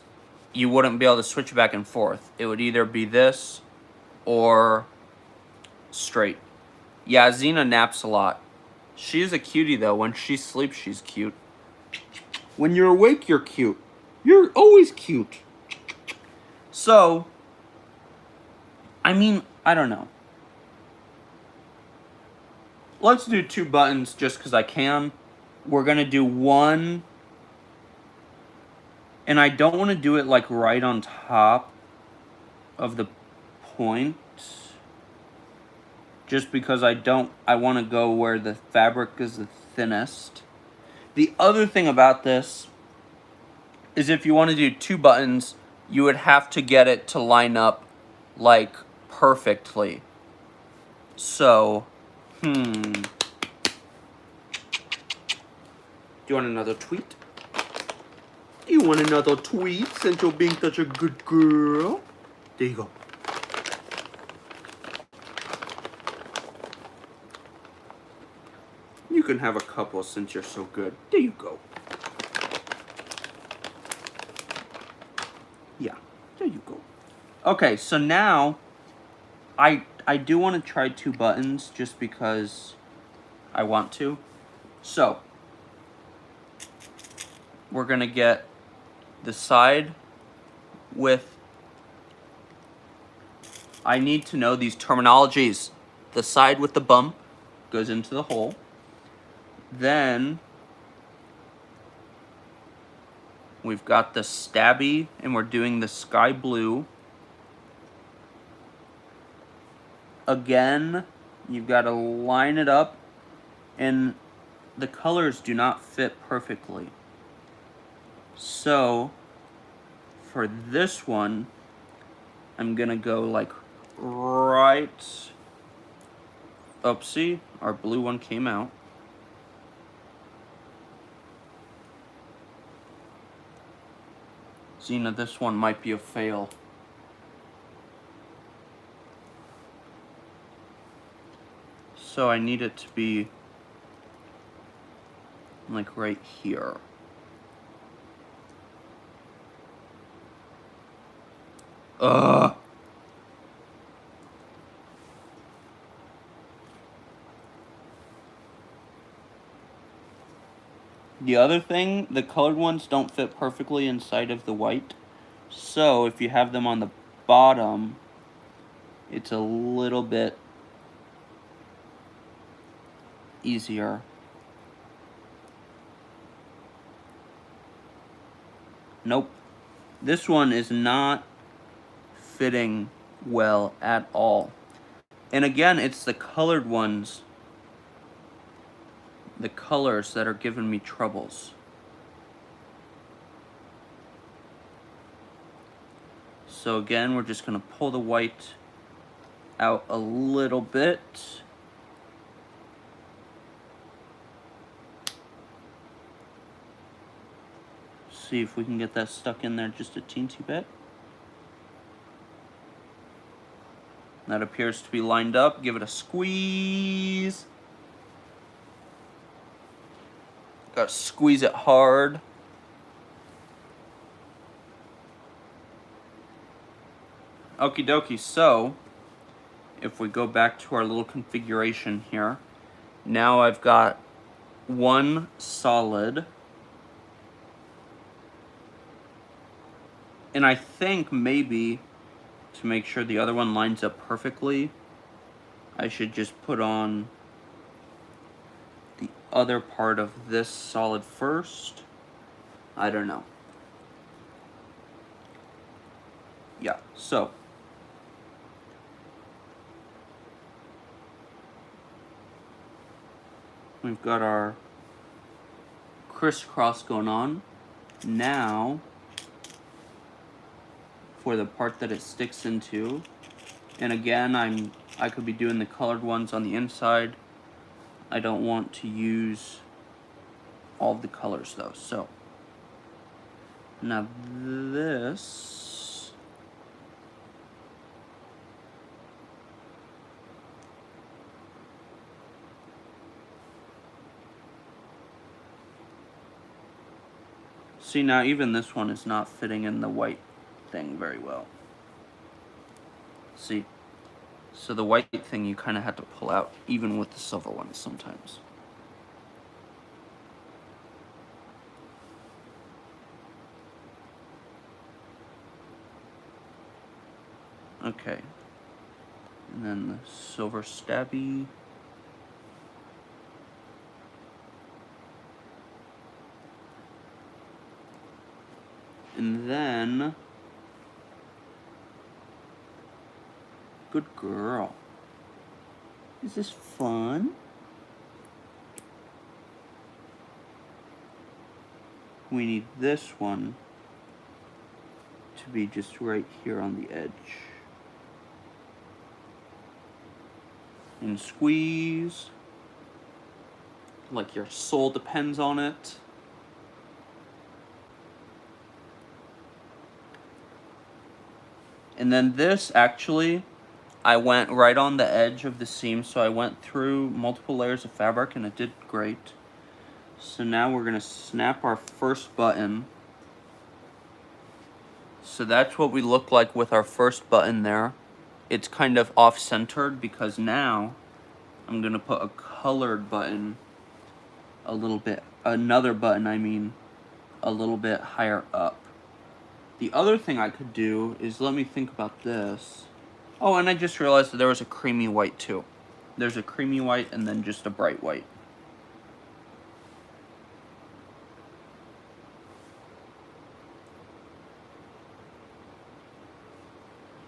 you wouldn't be able to switch back and forth. It would either be this or straight. Yeah, Zena naps a lot. She's a cutie, though. When she sleeps, she's cute. When you're awake, you're cute. You're always cute. So, I mean, I don't know. Let's do 2 buttons just because I can. We're going to do 1. And I don't want to do it like right on top of the point. Just because I want to go where the fabric is the thinnest. The other thing about this is if you want to do 2 buttons, you would have to get it to line up like perfectly. So, Do you want another tweet? You want another tweet since you're being such a good girl? There you go. You can have a couple since you're so good. There you go. Yeah, there you go. Okay, so now I do want to try 2 buttons just because I want to. So we're going to get the side with, I need to know these terminologies. The side with the bump goes into the hole. Then we've got the stabby, and we're doing the sky blue. Again, you've got to line it up, and the colors do not fit perfectly. So for this one, I'm gonna go like right. Oopsie, our blue one came out. Zena, this one might be a fail. So I need it to be like right here. Ugh. The other thing, the colored ones don't fit perfectly inside of the white. So if you have them on the bottom, it's a little bit easier. Nope. This one is not fitting well at all. And again, it's the colored ones, the colors that are giving me troubles. So again, we're just gonna pull the white out a little bit. See if we can get that stuck in there just a teensy bit. That appears to be lined up. Give it a squeeze. Gotta squeeze it hard. Okie dokie, so if we go back to our little configuration here, now I've got one solid. And I think maybe to make sure the other one lines up perfectly, I should just put on the other part of this solid first. I don't know. Yeah, so we've got our crisscross going on. Now, for the part that it sticks into, and again, I could be doing the colored ones on the inside. I don't want to use all the colors though, so now this see, now even this one is not fitting in the white thing very well. See, so the white thing you kind of had to pull out even with the silver ones sometimes. Okay, and then the silver stabby. And then, good girl. Is this fun? We need this one to be just right here on the edge. And squeeze, like your soul depends on it. And then this, actually, I went right on the edge of the seam, so I went through multiple layers of fabric and it did great. So now we're gonna snap our first button. So that's what we look like with our first button there. It's kind of off-centered because now I'm gonna put a colored button a little bit, another button I mean, a little bit higher up. The other thing I could do is, let me think about this. Oh, and I just realized that there was a creamy white too. There's a creamy white and then just a bright white.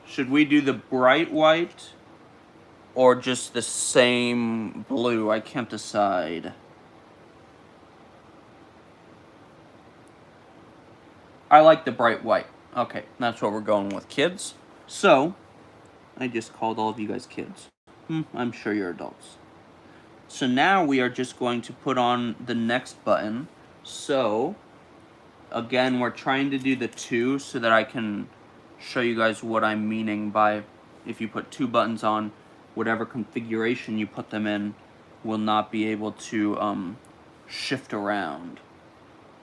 Should we do the bright white or just the same blue? I can't decide. I like the bright white. Okay, that's what we're going with, kids. So, I just called all of you guys kids. I'm sure you're adults. So now we are just going to put on the next button. So, again, we're trying to do the 2 so that I can show you guys what I'm meaning by if you put 2 buttons on, whatever configuration you put them in will not be able to shift around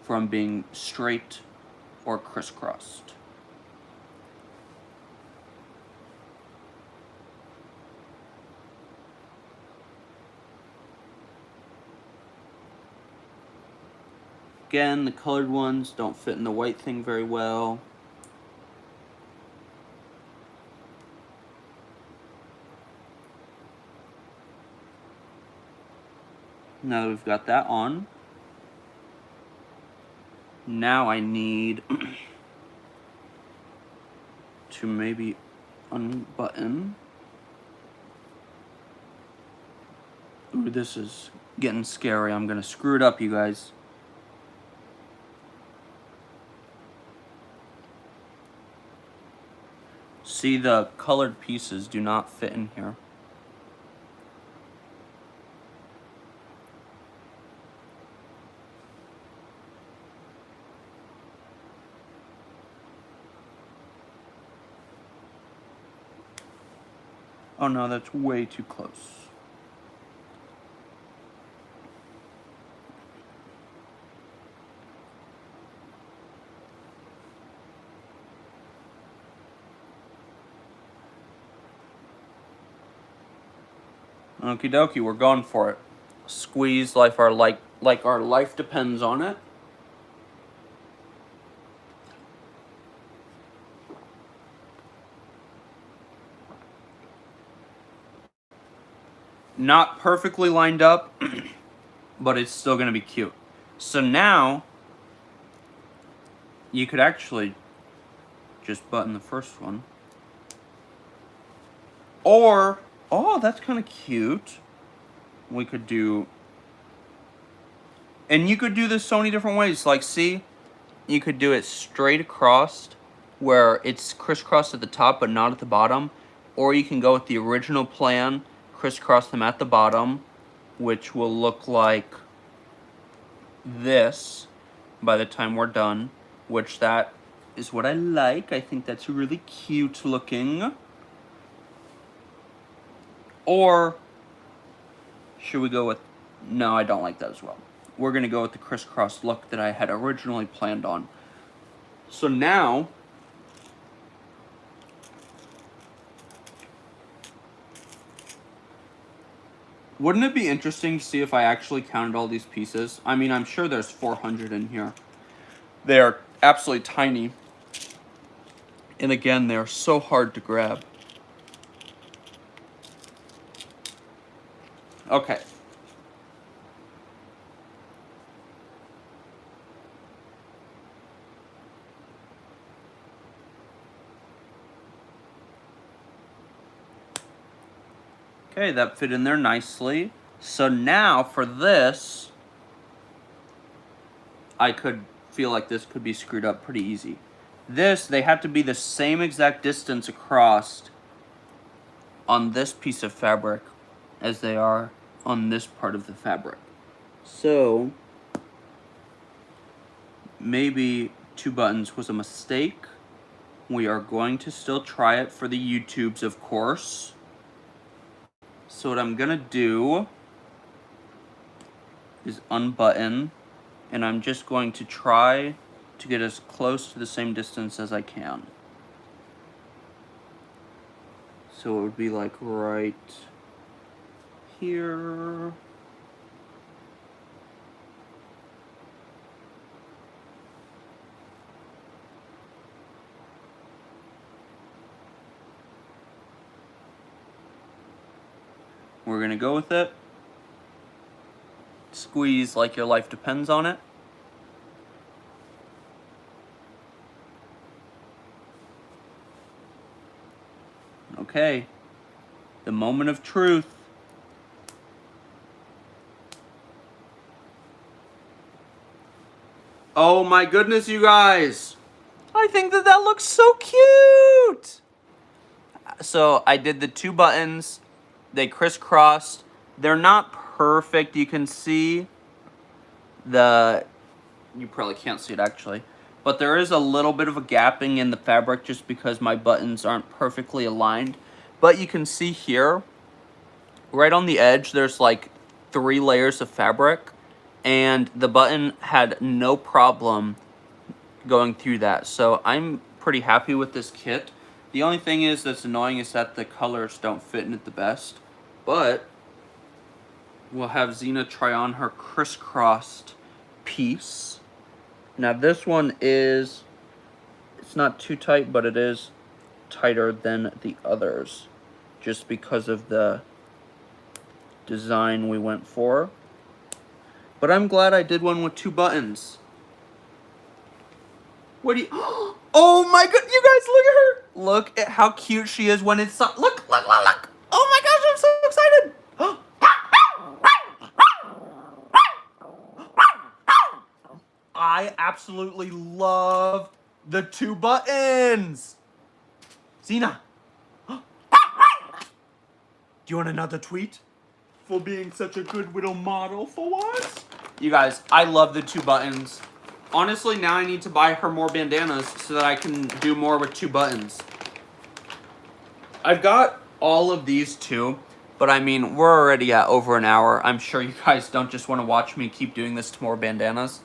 from being straight or crisscrossed. Again, the colored ones don't fit in the white thing very well. Now that we've got that on, now I need to maybe unbutton. Ooh, this is getting scary. I'm gonna screw it up, you guys. See, the colored pieces do not fit in here. Oh no, that's way too close. Okie dokie, we're going for it. Squeeze like our life depends on it. Not perfectly lined up, but it's still gonna be cute. So now, you could actually just button the first one. Or, oh, that's kind of cute. We could do, and you could do this so many different ways. Like, see, you could do it straight across, where it's crisscrossed at the top but not at the bottom. Or you can go with the original plan, crisscross them at the bottom, which will look like this by the time we're done, which that is what I like. I think that's really cute looking. Or should we go with, no, I don't like that as well. We're gonna go with the crisscross look that I had originally planned on. So now, wouldn't it be interesting to see if I actually counted all these pieces? I mean, I'm sure there's 400 in here. They are absolutely tiny. And again, they're so hard to grab. Okay. Okay, that fit in there nicely. So now for this, I could feel like this could be screwed up pretty easy. This, they have to be the same exact distance across on this piece of fabric as they are on this part of the fabric. So, maybe 2 buttons was a mistake. We are going to still try it for the YouTubes, of course. So what I'm gonna do is unbutton, and I'm just going to try to get as close to the same distance as I can. So it would be like right here. We're gonna go with it. Squeeze like your life depends on it. Okay, the moment of truth. Oh my goodness, you guys! I think that looks so cute. So I did the 2 buttons. They crisscrossed. They're not perfect. You can see you probably can't see it actually, but there is a little bit of a gapping in the fabric just because my buttons aren't perfectly aligned. But you can see here, right on the edge, there's like 3 layers of fabric, and the button had no problem going through that. So I'm pretty happy with this kit. The only thing that's annoying is that the colors don't fit in it the best. But we'll have Zena try on her crisscrossed piece. Now this one it's not too tight, but it is tighter than the others, just because of the design we went for. But I'm glad I did one with 2 buttons. What do you... Oh my god, you guys, look at her! Look at how cute she is when it's... Look! Oh my gosh, I'm so excited! I absolutely love the 2 buttons! Zena! Do you want another tweet? For being such a good little model for us? You guys, I love the 2 buttons. Honestly, now I need to buy her more bandanas so that I can do more with 2 buttons. I've got all of these too, but I mean, we're already at over an hour. I'm sure you guys don't just want to watch me keep doing this to more bandanas.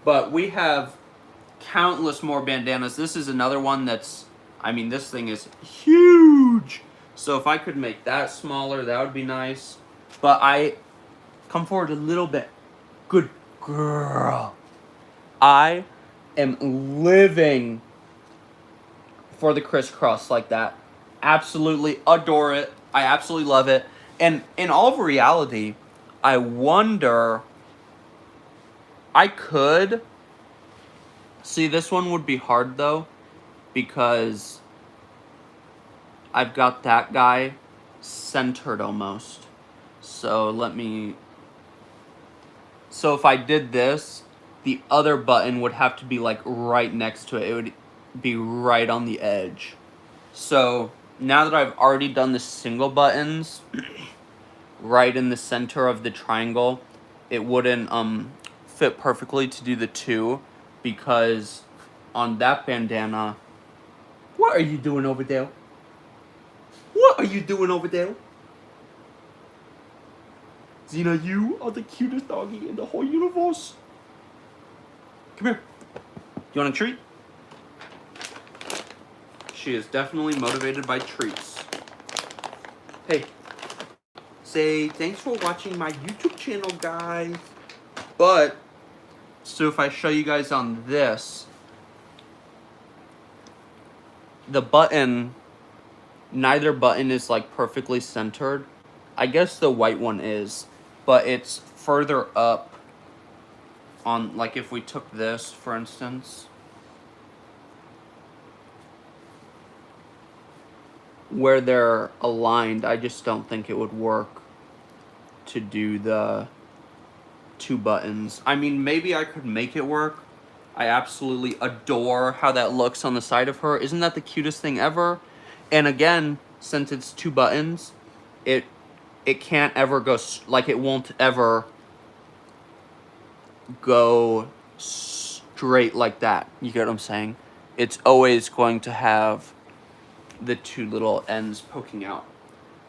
But we have countless more bandanas. This is another one that's, I mean, this thing is huge. So if I could make that smaller, that would be nice. But I come forward a little bit. Good girl. I am living for the crisscross like that. Absolutely adore it. I absolutely love it. And in all of reality, I wonder... I could... See, this one would be hard, though, because I've got that guy centered almost. So let me... So if I did this, the other button would have to be, like, right next to it. It would be right on the edge. So now that I've already done the single buttons right in the center of the triangle, it wouldn't fit perfectly to do the 2, because on that bandana... What are you doing over there? What are you doing over there? Zena, you are the cutest doggy in the whole universe. Come here. You want a treat? She is definitely motivated by treats. Hey, say thanks for watching my YouTube channel, guys. But, so if I show you guys on this, the button, neither button is like perfectly centered. I guess the white one is, but it's further up on, like if we took this, for instance, where they're aligned, I just don't think it would work to do the 2 buttons. I mean, maybe I could make it work. I absolutely adore how that looks on the side of her. Isn't that the cutest thing ever? And again, since it's 2 buttons, it can't ever go, like it won't ever go straight like that. You get what I'm saying? It's always going to have the 2 little ends poking out.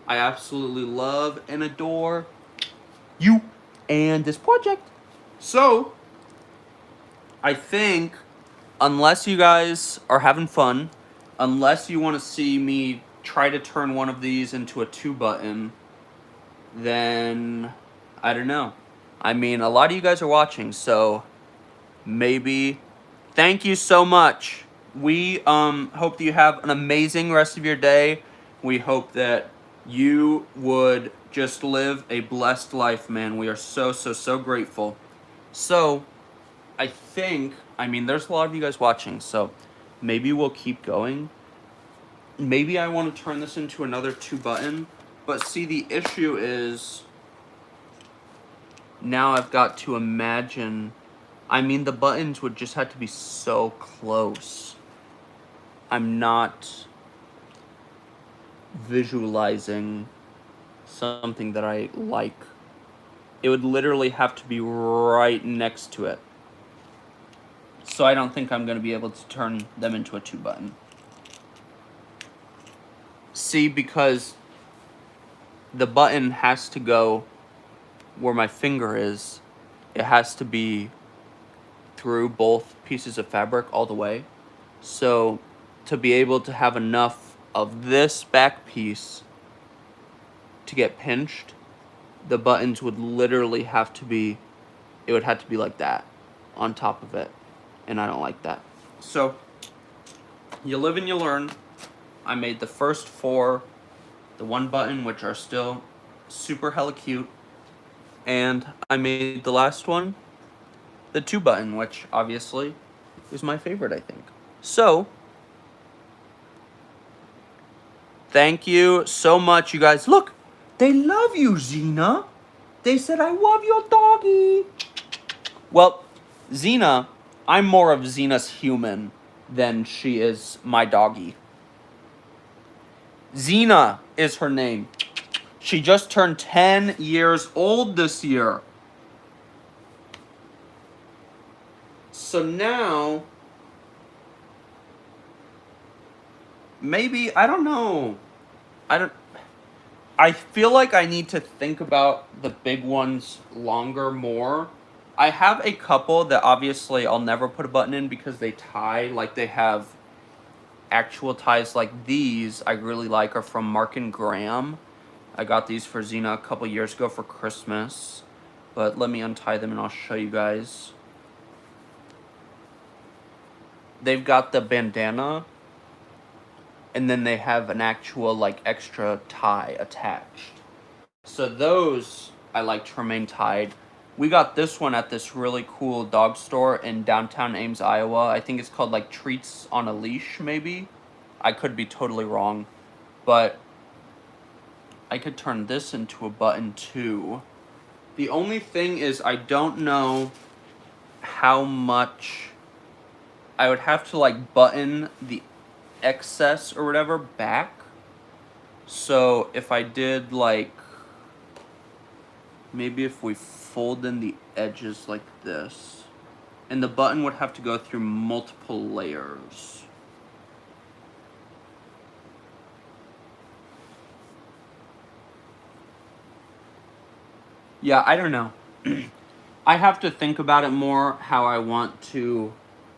I absolutely love and adore you and this project. So, I think, unless you guys are having fun, unless you want to see me try to turn one of these into a 2 button, then I don't know. I mean, a lot of you guys are watching, so maybe. Thank you so much. We hope that you have an amazing rest of your day. We hope that you would just live a blessed life, man. We are so, so, so grateful. So, I think, I mean, there's a lot of you guys watching, so maybe we'll keep going. Maybe I want to turn this into another 2 button, but see, the issue is now I've got to imagine, I mean, the buttons would just have to be so close. I'm not visualizing something that I like. It would literally have to be right next to it. So I don't think I'm going to be able to turn them into a 2-button. See, because the button has to go where my finger is. It has to be through both pieces of fabric all the way. So to be able to have enough of this back piece to get pinched, the buttons would literally have to be, it would have to be like that on top of it. And I don't like that. So you live and you learn. I made the first 4, the 1 button, which are still super hella cute. And I made the last one, the 2 button, which obviously is my favorite, I think. So, thank you so much, you guys. Look, they love you, Zena. They said, I love your doggy. Well, Zena, I'm more of Zena's human than she is my doggy. Zena is her name. She just turned 10 years old this year. So now, maybe, I don't know. I feel like I need to think about the big ones longer more. I have a couple that obviously I'll never put a button in because they tie, like they have actual ties like these I really like are from Mark and Graham. I got these for Zena a couple years ago for Christmas. But let me untie them and I'll show you guys. They've got the bandana, and then they have an actual like extra tie attached. So those I like to remain tied. We got this one at this really cool dog store in downtown Ames, Iowa. I think it's called like Treats on a Leash, maybe. I could be totally wrong, but I could turn this into a button too. The only thing is I don't know how much I would have to like button the excess or whatever back. So if I did like, maybe if we fold in the edges like this, and the button would have to go through multiple layers. Yeah, I don't know. I have to think about it more how I want to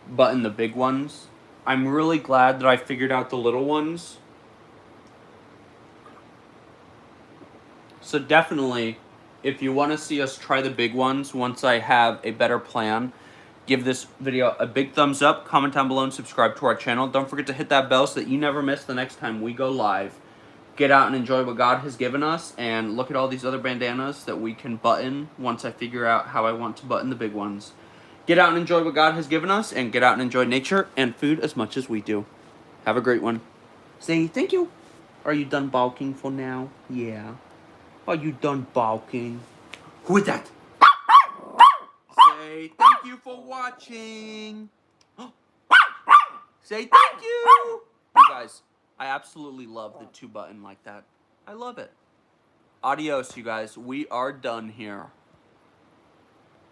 button the big ones. I'm really glad that I figured out the little ones. So definitely, if you want to see us try the big ones once I have a better plan, give this video a big thumbs up, comment down below, and subscribe to our channel. Don't forget to hit that bell so that you never miss the next time we go live. Get out and enjoy what God has given us, and look at all these other bandanas that we can button once I figure out how I want to button the big ones. Get out and enjoy what God has given us, and get out and enjoy nature and food as much as we do. Have a great one. Say thank you. Are you done balking for now? Yeah. Are you done balking? Who is that? Say thank you for watching. Say thank you. You guys, I absolutely love the 2 button like that. I love it. Adios, you guys. We are done here.